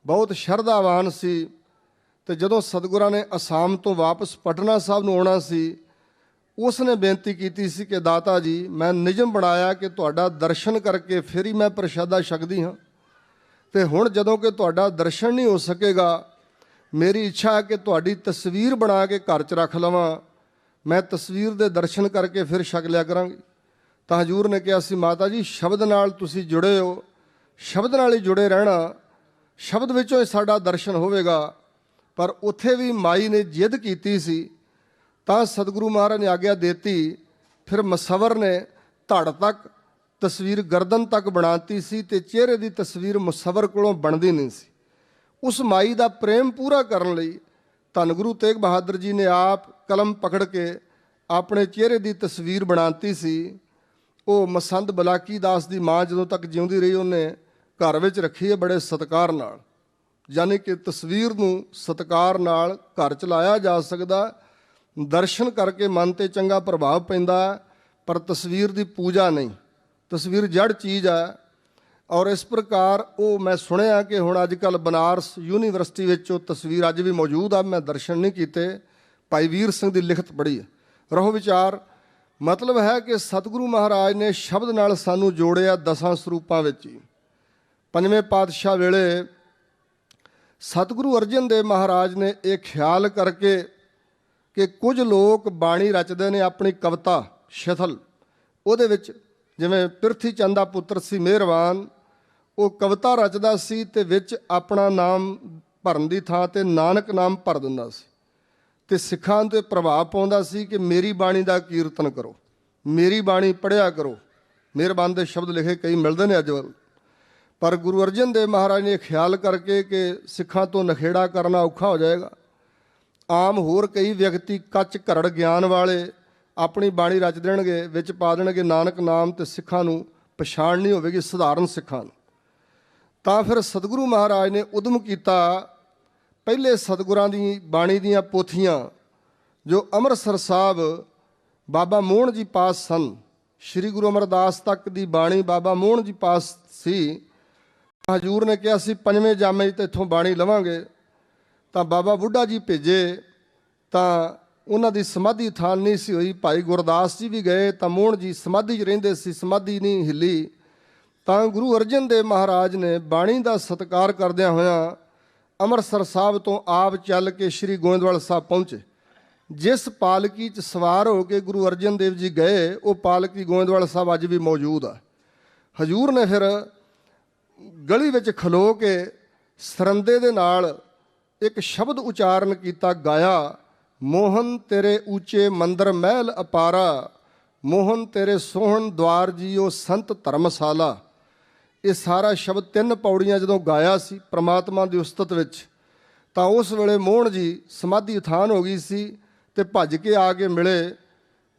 ਬਹੁਤ ਸ਼ਰਧਾਵਾਨ ਸੀ, ਤੇ ਜਦੋਂ ਸਤਿਗੁਰਾਂ ਨੇ ਅਸਾਮ ਤੋਂ ਵਾਪਸ ਪਟਨਾ ਸਾਹਿਬ ਨੂੰ ਆਉਣਾ ਸੀ, ਉਸ ਨੇ ਬੇਨਤੀ ਕੀਤੀ ਸੀ ਕਿ ਦਾਤਾ ਜੀ, ਮੈਂ ਨਿਯਮ ਬਣਾਇਆ ਕਿ ਤੁਹਾਡਾ ਦਰਸ਼ਨ ਕਰਕੇ ਫਿਰ ਹੀ ਮੈਂ ਪ੍ਰਸ਼ਾਦਾ ਛਕਦੀ ਹਾਂ, ਤੇ ਹੁਣ ਜਦੋਂ ਕਿ ਤੁਹਾਡਾ ਦਰਸ਼ਨ ਨਹੀਂ ਹੋ ਸਕੇਗਾ, ਮੇਰੀ ਇੱਛਾ ਹੈ ਕਿ ਤੁਹਾਡੀ ਤਸਵੀਰ ਬਣਾ ਕੇ ਘਰ 'ਚ ਰੱਖ ਲਵਾਂ, ਮੈਂ ਤਸਵੀਰ ਦੇ ਦਰਸ਼ਨ ਕਰਕੇ ਫਿਰ ਛਕ ਲਿਆ ਕਰਾਂਗੀ। ਤਾਂ ਹਜ਼ੂਰ ਨੇ ਕਿਹਾ ਸੀ, ਮਾਤਾ ਜੀ ਸ਼ਬਦ ਨਾਲ ਤੁਸੀਂ ਜੁੜੇ ਹੋ, ਸ਼ਬਦ ਨਾਲ ਹੀ ਜੁੜੇ ਰਹਿਣਾ, ਸ਼ਬਦ ਵਿੱਚੋਂ ਹੀ ਸਾਡਾ ਦਰਸ਼ਨ ਹੋਵੇਗਾ। ਪਰ ਉੱਥੇ ਵੀ ਮਾਈ ਨੇ ਜਿੱਦ ਕੀਤੀ ਸੀ, ਤਾਂ ਸਤਿਗੁਰੂ ਮਹਾਰਾਜ ਨੇ ਆਗਿਆ ਦੇਤੀ। ਫਿਰ ਮਸਵਰ ਨੇ ਧੜ ਤੱਕ ਤਸਵੀਰ ਗਰਦਨ ਤੱਕ ਬਣਾਤੀ ਸੀ ਤੇ ਚਿਹਰੇ ਦੀ ਤਸਵੀਰ ਮੁਸਵਰ ਕੋਲੋਂ ਬਣਦੀ ਨਹੀਂ ਸੀ। ਉਸ ਮਾਈ ਦਾ ਪ੍ਰੇਮ ਪੂਰਾ ਕਰਨ ਲਈ ਧੰਨ ਗੁਰੂ ਤੇਗ ਬਹਾਦਰ ਜੀ ਨੇ ਆਪ ਕਲਮ ਪਕੜ ਕੇ ਆਪਣੇ ਚਿਹਰੇ ਦੀ ਤਸਵੀਰ ਬਣਾਤੀ ਸੀ। ਉਹ ਮਸੰਦ ਬਲਾਕੀ ਦਾਸ ਦੀ ਮਾਂ ਜਦੋਂ ਤੱਕ ਜਿਉਂਦੀ ਰਹੀ ਉਹਨੇ ਘਰ ਵਿੱਚ ਰੱਖੀ ਹੈ ਬੜੇ ਸਤਿਕਾਰ ਨਾਲ। ਯਾਨੀ ਕਿ ਤਸਵੀਰ ਨੂੰ ਸਤਿਕਾਰ ਨਾਲ ਘਰ 'ਚ ਲਾਇਆ ਜਾ ਸਕਦਾ, ਦਰਸ਼ਨ ਕਰਕੇ ਮਨ 'ਤੇ ਚੰਗਾ ਪ੍ਰਭਾਵ ਪੈਂਦਾ, ਪਰ ਤਸਵੀਰ ਦੀ ਪੂਜਾ ਨਹੀਂ। ਤਸਵੀਰ ਜੜ ਚੀਜ਼ ਹੈ। ਔਰ ਇਸ ਪ੍ਰਕਾਰ ਉਹ ਮੈਂ ਸੁਣਿਆ ਕਿ ਹੁਣ ਅੱਜ ਕੱਲ੍ਹ ਬਨਾਰਸ ਯੂਨੀਵਰਸਿਟੀ ਵਿੱਚ ਉਹ ਤਸਵੀਰ ਅੱਜ ਵੀ ਮੌਜੂਦ ਆ। ਮੈਂ ਦਰਸ਼ਨ ਨਹੀਂ ਕੀਤੇ, ਭਾਈ ਵੀਰ ਸਿੰਘ ਦੀ ਲਿਖਤ ਪੜ੍ਹੀ ਹੈ। ਰਹੋ ਵਿਚਾਰ, ਮਤਲਬ ਹੈ ਕਿ ਸਤਿਗੁਰੂ ਮਹਾਰਾਜ ਨੇ ਸ਼ਬਦ ਨਾਲ ਸਾਨੂੰ ਜੋੜਿਆ ਦਸਾਂ ਸਰੂਪਾਂ ਵਿੱਚ ਹੀ। ਪੰਜਵੇਂ ਪਾਤਸ਼ਾਹ ਵੇਲੇ ਸਤਿਗੁਰੂ ਅਰਜਨ ਦੇਵ ਮਹਾਰਾਜ ਨੇ ਇਹ ਖਿਆਲ ਕਰਕੇ ਕਿ ਕੁਝ ਲੋਕ ਬਾਣੀ ਰਚਦੇ ਨੇ ਆਪਣੀ ਕਵਿਤਾ ਸ਼ਥਲ, ਉਹਦੇ ਵਿੱਚ ਜਿਵੇਂ ਪਿਰਥੀ ਚੰਦ ਦਾ ਪੁੱਤਰ ਸੀ ਮਿਹਰਬਾਨ, ਉਹ ਕਵਿਤਾ ਰਚਦਾ ਸੀ ਤੇ ਵਿੱਚ ਆਪਣਾ ਨਾਮ ਭਰਨ ਦੀ ਥਾਂ ਤੇ ਨਾਨਕ ਨਾਮ ਭਰ ਦਿੰਦਾ ਸੀ ਤੇ ਸਿੱਖਾਂ 'ਤੇ ਪ੍ਰਭਾਵ ਪਾਉਂਦਾ ਸੀ ਕਿ ਮੇਰੀ ਬਾਣੀ ਦਾ ਕੀਰਤਨ ਕਰੋ, ਮੇਰੀ ਬਾਣੀ ਪੜ੍ਹਿਆ ਕਰੋ। ਮਿਹਰਬਾਨ ਦੇ ਸ਼ਬਦ ਲਿਖੇ ਕਈ ਮਿਲਦੇ ਨੇ ਅੱਜ ਵੱਲ। ਪਰ ਗੁਰੂ ਅਰਜਨ ਦੇਵ ਮਹਾਰਾਜ ਨੇ ਖਿਆਲ ਕਰਕੇ ਕਿ ਸਿੱਖਾਂ ਤੋਂ ਨਖੇੜਾ ਕਰਨਾ ਔਖਾ ਹੋ ਜਾਏਗਾ। ਆਮ ਹੋਰ ਕਈ ਵਿਅਕਤੀ ਕੱਚ ਘਰੜ ਗਿਆਨ ਵਾਲੇ ਆਪਣੀ ਬਾਣੀ ਰਚ ਦੇਣਗੇ, ਵਿੱਚ ਪਾ ਦੇਣਗੇ ਨਾਨਕ ਨਾਮ, ਤੇ ਸਿੱਖਾਂ ਨੂੰ ਪਛਾਣ ਨਹੀਂ ਹੋਵੇਗੀ, ਸਧਾਰਨ ਸਿੱਖਾਂ ਨੂੰ। ਤਾਂ ਫਿਰ ਸਤਿਗੁਰੂ ਮਹਾਰਾਜ ਨੇ ਉਦਮ ਕੀਤਾ, ਪਹਿਲੇ ਸਤਿਗੁਰਾਂ ਦੀ ਬਾਣੀ ਦੀਆਂ ਪੋਥੀਆਂ ਜੋ ਅੰਮ੍ਰਿਤਸਰ ਸਾਹਿਬ ਬਾਬਾ ਮੋਹਨ ਜੀ ਪਾਸ ਸਨ, ਸ਼੍ਰੀ ਗੁਰੂ ਅਮਰਦਾਸ ਤੱਕ ਦੀ ਬਾਣੀ ਬਾਬਾ ਮੋਹਨ ਜੀ ਪਾਸ ਸੀ। ਹਜ਼ੂਰ ਨੇ ਕਿਹਾ ਸੀ ਪੰਜਵੇਂ ਜਾਮੇ 'ਚ ਤਾਂ ਇੱਥੋਂ ਬਾਣੀ ਲਵਾਂਗੇ। ਤਾਂ ਬਾਬਾ ਬੁੱਢਾ ਜੀ ਭੇਜੇ, ਤਾਂ ਉਹਨਾਂ ਦੀ ਸਮਾਧੀ ਥਾਨ ਨਹੀਂ ਸੀ ਹੋਈ। ਭਾਈ ਗੁਰਦਾਸ ਜੀ ਵੀ ਗਏ ਤਾਂ ਮੋਹਨ ਜੀ ਸਮਾਧੀ 'ਚ ਰਹਿੰਦੇ ਸੀ, ਸਮਾਧੀ ਨਹੀਂ ਹਿੱਲੀ। ਤਾਂ ਗੁਰੂ ਅਰਜਨ ਦੇਵ ਮਹਾਰਾਜ ਨੇ ਬਾਣੀ ਦਾ ਸਤਿਕਾਰ ਕਰਦਿਆਂ ਹੋਇਆਂ ਅੰਮ੍ਰਿਤਸਰ ਸਾਹਿਬ ਤੋਂ ਆਪ ਚੱਲ ਕੇ ਸ਼੍ਰੀ ਗੋਇੰਦਵਾਲ ਸਾਹਿਬ ਪਹੁੰਚੇ। ਜਿਸ ਪਾਲਕੀ 'ਚ ਸਵਾਰ ਹੋ ਕੇ ਗੁਰੂ ਅਰਜਨ ਦੇਵ ਜੀ ਗਏ, ਉਹ ਪਾਲਕੀ ਗੋਇੰਦਵਾਲ ਸਾਹਿਬ ਅੱਜ ਵੀ ਮੌਜੂਦ ਆ। ਹਜ਼ੂਰ ਨੇ ਫਿਰ ਗਲੀ ਵਿੱਚ ਖਲੋ ਕੇ ਸਰੰਦੇ ਦੇ ਨਾਲ ਇੱਕ ਸ਼ਬਦ ਉਚਾਰਨ ਕੀਤਾ, ਗਾਇਆ, ਮੋਹਨ ਤੇਰੇ ਉੱਚੇ ਮੰਦਰ ਮਹਿਲ ਅਪਾਰਾ, ਮੋਹਨ ਤੇਰੇ ਸੋਹਣ ਦਵਾਰ ਜੀਓ ਸੰਤ ਧਰਮਸ਼ਾਲਾ। ਇਹ ਸਾਰਾ ਸ਼ਬਦ 3 ਪੌੜੀਆਂ ਜਦੋਂ ਗਾਇਆ ਸੀ ਪ੍ਰਮਾਤਮਾ ਦੀ ਉਸਤਤ ਵਿੱਚ, ਤਾਂ ਉਸ ਵੇਲੇ ਮੋਹਨ ਜੀ ਸਮਾਧੀ ਉਥਾਨ ਹੋ ਗਈ ਸੀ ਤੇ ਭੱਜ ਕੇ ਆ ਕੇ ਮਿਲੇ।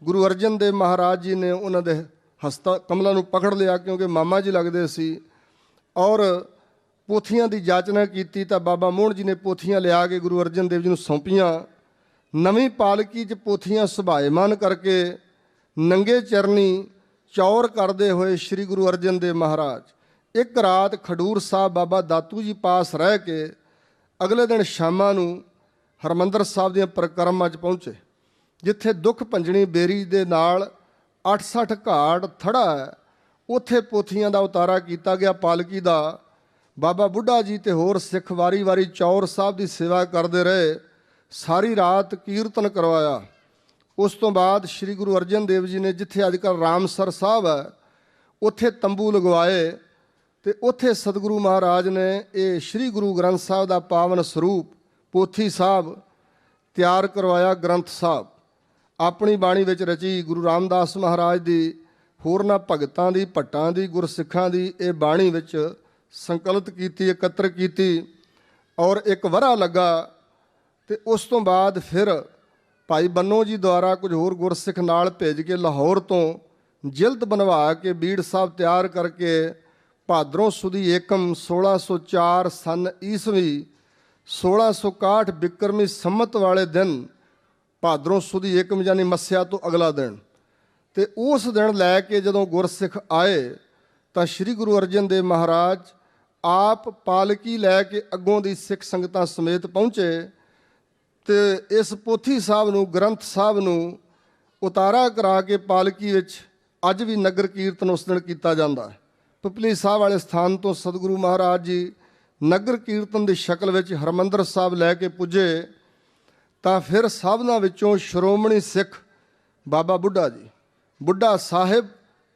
ਗੁਰੂ ਅਰਜਨ ਦੇਵ ਮਹਾਰਾਜ ਜੀ ਨੇ ਉਹਨਾਂ ਦੇ ਹਸਤਾ ਕਮਲਾਂ ਨੂੰ ਪਕੜ ਲਿਆ, ਕਿਉਂਕਿ ਮਾਮਾ ਜੀ ਲੱਗਦੇ ਸੀ, ਔਰ ਪੋਥੀਆਂ ਦੀ ਜਾਚਨਾ ਕੀਤੀ। ਤਾਂ ਬਾਬਾ ਮੋਹਨ ਜੀ ਨੇ ਪੋਥੀਆਂ ਲਿਆ ਕੇ ਗੁਰੂ ਅਰਜਨ ਦੇਵ ਜੀ ਨੂੰ ਸੌਂਪੀਆਂ। ਨਵੀਂ ਪਾਲਕੀ 'ਚ ਪੋਥੀਆਂ ਸੁਭਾਏਮਾਨ ਕਰਕੇ ਨੰਗੇ ਚਰਨੀ ਚੌਰ ਕਰਦੇ ਹੋਏ ਸ਼੍ਰੀ ਗੁਰੂ ਅਰਜਨ ਦੇਵ ਮਹਾਰਾਜ ਇੱਕ ਰਾਤ ਖਡੂਰ ਸਾਹਿਬ ਬਾਬਾ ਦਾਤੂ ਜੀ ਪਾਸ ਰਹਿ ਕੇ ਅਗਲੇ ਦਿਨ ਸ਼ਾਮਾਂ ਨੂੰ ਹਰਿਮੰਦਰ ਸਾਹਿਬ ਦੀਆਂ ਪਰਿਕਰਮਾ 'ਚ ਪਹੁੰਚੇ, ਜਿੱਥੇ ਦੁੱਖ ਭੰਜਣੀ ਬੇਰੀ ਦੇ ਨਾਲ 68 ਘਾਟ ਥੜਾ ਹੈ। ਉੱਥੇ ਪੋਥੀਆਂ ਦਾ ਉਤਾਰਾ ਕੀਤਾ ਗਿਆ ਪਾਲਕੀ ਦਾ। ਬਾਬਾ ਬੁੱਢਾ ਜੀ ਤੇ ਹੋਰ ਸਿੱਖ ਵਾਰੀ-ਵਾਰੀ ਚੌਰ ਸਾਹਿਬ ਦੀ ਸੇਵਾ ਕਰਦੇ ਰਹੇ। ਸਾਰੀ ਰਾਤ ਕੀਰਤਨ ਕਰਵਾਇਆ। ਉਸ ਤੋਂ ਬਾਅਦ ਸ਼੍ਰੀ ਗੁਰੂ ਅਰਜਨ ਦੇਵ ਜੀ ਨੇ ਜਿੱਥੇ ਅੱਜ ਕੱਲ੍ਹ ਰਾਮਸਰ ਸਾਹਿਬ ਹੈ, ਉੱਥੇ ਤੰਬੂ ਲਗਵਾਏ ਤੇ ਉੱਥੇ ਸਤਿਗੁਰੂ ਮਹਾਰਾਜ ਨੇ ਇਹ ਸ਼੍ਰੀ ਗੁਰੂ ਗ੍ਰੰਥ ਸਾਹਿਬ ਦਾ ਪਾਵਨ ਸਰੂਪ ਪੋਥੀ ਸਾਹਿਬ ਤਿਆਰ ਕਰਵਾਇਆ। ਗ੍ਰੰਥ ਸਾਹਿਬ ਆਪਣੀ ਬਾਣੀ ਵਿੱਚ ਰਚੀ। ਗੁਰੂ ਰਾਮਦਾਸ ਮਹਾਰਾਜ ਦੀ, ਹੋਰਨਾਂ ਭਗਤਾਂ ਦੀ, ਭੱਟਾਂ ਦੀ, ਗੁਰਸਿੱਖਾਂ ਦੀ ਇਹ ਬਾਣੀ ਵਿੱਚ ਸੰਕਲਿਤ ਕੀਤੀ, ਇਕੱਤਰ ਕੀਤੀ, ਔਰ ਇੱਕ ਵਰ੍ਹਾ ਲੱਗਾ। ਤੇ ਉਸ ਤੋਂ ਬਾਅਦ ਫਿਰ ਭਾਈ ਬੰਨੋ ਜੀ ਦੁਆਰਾ ਕੁਝ ਹੋਰ ਗੁਰਸਿੱਖ ਨਾਲ ਭੇਜ ਕੇ ਲਾਹੌਰ ਤੋਂ ਜਿਲਦ ਬਣਵਾ ਕੇ ਬੀੜ ਸਾਹਿਬ ਤਿਆਰ ਕਰਕੇ ਭਾਦਰੋਂ ਸੁਦੀ ਏਕਮ 1604 ਸਨ ਈਸਵੀ 1661 ਬਿਕਰਮੀ ਸੰਮਤ ਵਾਲੇ ਦਿਨ, ਭਾਦਰੋਂ ਸੁਦੀ ਏਕਮ ਯਾਨੀ ਮੱਸਿਆ ਤੋਂ ਅਗਲਾ ਦਿਨ, ਤੇ ਉਸ ਦਿਨ ਲੈ ਕੇ ਜਦੋਂ ਗੁਰਸਿੱਖ ਆਏ ਤਾਂ ਸ਼੍ਰੀ ਗੁਰੂ ਅਰਜਨ ਦੇਵ ਮਹਾਰਾਜ ਆਪ ਪਾਲਕੀ ਲੈ ਕੇ ਅੱਗੋਂ ਦੀ ਸਿੱਖ ਸੰਗਤਾਂ ਸਮੇਤ ਪਹੁੰਚੇ ਤੇ ਇਸ ਪੋਥੀ ਸਾਹਿਬ ਨੂੰ, ਗ੍ਰੰਥ ਸਾਹਿਬ ਨੂੰ ਉਤਾਰਾ ਕਰਾ ਕੇ ਪਾਲਕੀ ਵਿੱਚ ਅੱਜ ਵੀ ਨਗਰ ਕੀਰਤਨ ਉਸ ਦਿਨ ਕੀਤਾ ਜਾਂਦਾ ਹੈ। ਪਿਪਲੀ ਸਾਹਿਬ ਵਾਲੇ ਸਥਾਨ ਤੋਂ ਸਤਿਗੁਰੂ ਮਹਾਰਾਜ ਜੀ ਨਗਰ ਕੀਰਤਨ ਦੀ ਸ਼ਕਲ ਵਿੱਚ ਹਰਿਮੰਦਰ ਸਾਹਿਬ ਲੈ ਕੇ ਪੁੱਜੇ ਤਾਂ ਫਿਰ ਸਭਨਾਂ ਵਿੱਚੋਂ ਸ਼੍ਰੋਮਣੀ ਸਿੱਖ ਬਾਬਾ ਬੁੱਢਾ ਜੀ, ਬੁੱਢਾ ਸਾਹਿਬ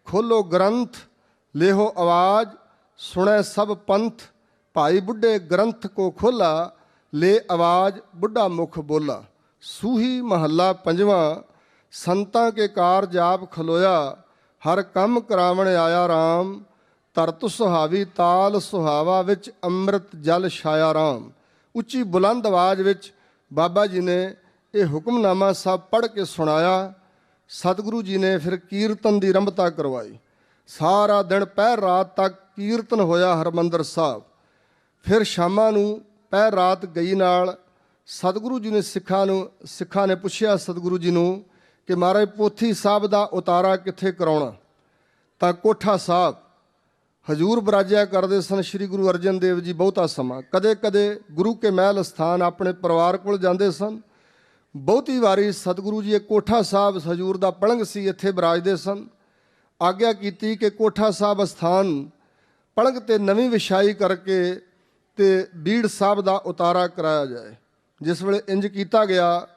ਖੋਲੋ ਗ੍ਰੰਥ ਲੇਹੋ ਆਵਾਜ਼ ਸੁਣੈ ਸਭ ਪੰਥ, ਭਾਈ ਬੁੱਢੇ ਗ੍ਰੰਥ ਕੋ ਖੋਲਾ ਲੈ ਆਵਾਜ਼ ਬੁੱਢਾ ਮੁਖ ਬੋਲਾ। ਸੂਹੀ ਮਹੱਲਾ ਪੰਜਵਾਂ। ਸੰਤਾਂ ਕੇ ਕਾਰਜ ਆਪ ਖਲੋਇਆ, ਹਰ ਕੰਮ ਕਰਾਵਣ ਆਇਆ ਰਾਮ, ਧਰਤ ਸੁਹਾਵੀ ਤਾਲ ਸੁਹਾਵਾ ਵਿੱਚ ਅੰਮ੍ਰਿਤ ਜਲ ਛਾਇਆ ਰਾਮ। ਉੱਚੀ ਬੁਲੰਦ ਆਵਾਜ਼ ਵਿੱਚ ਬਾਬਾ ਜੀ ਨੇ ਇਹ ਹੁਕਮਨਾਮਾ ਸਾਹਿਬ ਪੜ੍ਹ ਕੇ ਸੁਣਾਇਆ। ਸਤਿਗੁਰੂ ਜੀ ਨੇ ਫਿਰ ਕੀਰਤਨ ਦੀ ਆਰੰਭਤਾ ਕਰਵਾਈ। ਸਾਰਾ ਦਿਨ ਪਹਿਰ ਰਾਤ ਤੱਕ ਕੀਰਤਨ ਹੋਇਆ ਹਰਿਮੰਦਰ ਸਾਹਿਬ। ਫਿਰ ਸ਼ਾਮਾਂ ਨੂੰ ਪਹਿਰ ਰਾਤ ਗਈ ਨਾਲ ਸਤਿਗੁਰੂ ਜੀ ਨੇ ਸਿੱਖਾਂ ਨੇ ਪੁੱਛਿਆ ਸਤਿਗੁਰੂ ਜੀ ਨੂੰ ਕਿ ਮਹਾਰਾਜ ਪੋਥੀ ਸਾਹਿਬ ਦਾ ਉਤਾਰਾ ਕਿੱਥੇ ਕਰਾਉਣਾ। ਤਾਂ ਕੋਠਾ ਸਾਹਿਬ ਹਜੂਰ ਬਰਾਜਿਆ ਕਰਦੇ ਸਨ ਸ਼੍ਰੀ ਗੁਰੂ ਅਰਜਨ ਦੇਵ ਜੀ ਬਹੁਤਾ ਸਮਾਂ। ਕਦੇ ਕਦੇ ਗੁਰੂ ਕੇ ਮਹਿਲ ਸਥਾਨ ਆਪਣੇ ਪਰਿਵਾਰ ਕੋਲ ਜਾਂਦੇ ਸਨ। ਬਹੁਤੀ ਵਾਰੀ ਸਤਿਗੁਰੂ ਜੀ ਇਹ ਕੋਠਾ ਸਾਹਿਬ ਹਜੂਰ ਦਾ ਪਲੰਘ ਸੀ, ਇੱਥੇ ਬਰਾਜਦੇ ਸਨ। ਆਗਿਆ ਕੀਤੀ ਕਿ ਕੋਠਾ ਸਾਹਿਬ ਅਸਥਾਨ ਪਲੰਘ ਤੇ ਨਵੀਂ ਵਿਛਾਈ ਕਰਕੇ ਤੇ ਬੀੜ ਸਾਹਿਬ ਦਾ ਉਤਾਰਾ ਕਰਾਇਆ ਜਾਏ। ਜਿਸ ਵੇਲੇ ਇੰਜ ਕੀਤਾ ਗਿਆ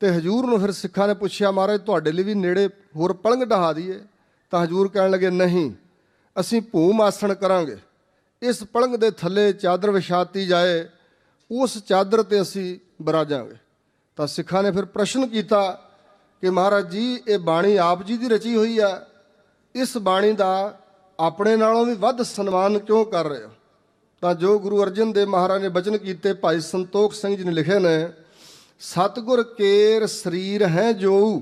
ਤੇ ਹਜੂਰ ਨੂੰ ਫਿਰ ਸਿੱਖਾਂ ਨੇ ਪੁੱਛਿਆ ਮਹਾਰਾਜ ਤੁਹਾਡੇ ਲਈ ਵੀ ਨੇੜੇ ਹੋਰ ਪਲੰਘ ਢਹਾ ਦਈਏ। ਤਾਂ ਹਜੂਰ ਕਹਿਣ ਲੱਗੇ ਨਹੀਂ, ਅਸੀਂ ਭੂਮ ਆਸਣ ਕਰਾਂਗੇ। ਇਸ ਪਲੰਘ ਦੇ ਥੱਲੇ ਚਾਦਰ ਵਿਛਾਤੀ ਜਾਏ, ਉਸ ਚਾਦਰ ਤੇ ਅਸੀਂ ਬਰਾਜਾਂਗੇ। ਤਾਂ ਸਿੱਖਾਂ ਨੇ ਫਿਰ ਪ੍ਰਸ਼ਨ ਕੀਤਾ ਕਿ ਮਹਾਰਾਜ ਜੀ ਇਹ ਬਾਣੀ ਆਪ ਜੀ ਦੀ ਰਚੀ ਹੋਈ ਹੈ, ਇਸ ਬਾਣੀ ਦਾ ਆਪਣੇ ਨਾਲੋਂ ਵੀ ਵੱਧ ਸਨਮਾਨ ਕਿਉਂ ਕਰ ਰਹੇ ਹੋ। ਤਾਂ ਜੋ ਗੁਰੂ ਅਰਜਨ ਦੇਵ ਮਹਾਰਾਜ ਨੇ ਬਚਨ ਕੀਤੇ ਭਾਈ ਸੰਤੋਖ ਸਿੰਘ ਜੀ ਨੇ ਲਿਖੇ ਨੇ, ਸਤਿਗੁਰ ਕੇਰ ਸਰੀਰ ਹੈ ਜੋ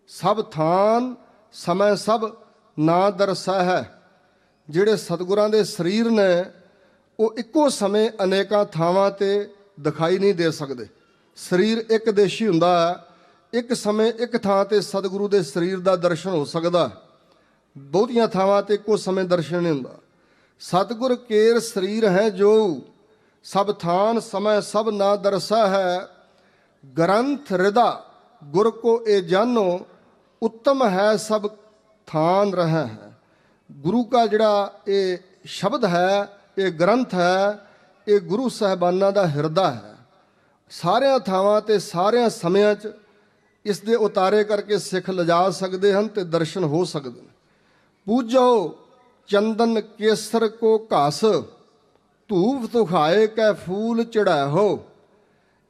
ਸਭ ਥਾਨ ਸਮੇਂ ਸਭ ਨਾ ਦਰਸਾ ਹੈ। ਜਿਹੜੇ ਸਤਿਗੁਰਾਂ ਦੇ ਸਰੀਰ ਨੇ ਉਹ ਇੱਕੋ ਸਮੇਂ ਅਨੇਕਾਂ ਥਾਵਾਂ ਤੇ ਦਿਖਾਈ ਨਹੀਂ ਦੇ ਸਕਦੇ। ਸਰੀਰ ਇੱਕ ਦੇਸ਼ੀ ਹੁੰਦਾ ਹੈ, ਇੱਕ ਸਮੇਂ ਇੱਕ ਥਾਂ ਤੇ ਸਤਿਗੁਰੂ ਦੇ ਸਰੀਰ ਦਾ ਦਰਸ਼ਨ ਹੋ ਸਕਦਾ, ਬਹੁਤੀਆਂ ਥਾਵਾਂ ਤੇ ਇੱਕੋ ਸਮੇਂ ਦਰਸ਼ਨ ਨਹੀਂ ਹੁੰਦਾ। ਸਤਿਗੁਰ ਕੇਰ ਸਰੀਰ ਹੈ ਜੋ ਸਭ ਥਾਨ ਸਮੇਂ ਸਭ ਨਾ ਦਰਸਾ ਹੈ। ਗ੍ਰੰਥ ਹਿਰਦਾ ਗੁਰ ਕੋ ਇਹ ਜਾਨੋ ਉੱਤਮ ਹੈ ਸਭ ਥਾਨ ਰਹਿ ਹੈ। ਗੁਰੂ का ਜਿਹੜਾ ਇਹ ਸ਼ਬਦ ਹੈ, ਇਹ ਗ੍ਰੰਥ ਹੈ, ਇਹ ਗੁਰੂ ਸਾਹਿਬਾਨਾਂ ਦਾ ਹਿਰਦਾ ਹੈ। ਸਾਰਿਆਂ ਥਾਵਾਂ ਤੇ ਸਾਰਿਆਂ ਸਮਿਆਂ 'ਚ ਇਸ ਦੇ ਉਤਾਰੇ ਕਰਕੇ ਸਿੱਖ ਲਿਜਾ ਸਕਦੇ ਹਨ ਤੇ ਦਰਸ਼ਨ ਹੋ ਸਕਦੇ ਨੇ। ਪੂਜੋ ਚੰਦਨ ਕੇਸਰ ਕੋ ਘਾਸ, ਧੂਪ ਤੁਖਾਏ ਕੈ ਫੂਲ ਚੜਾਹੋ।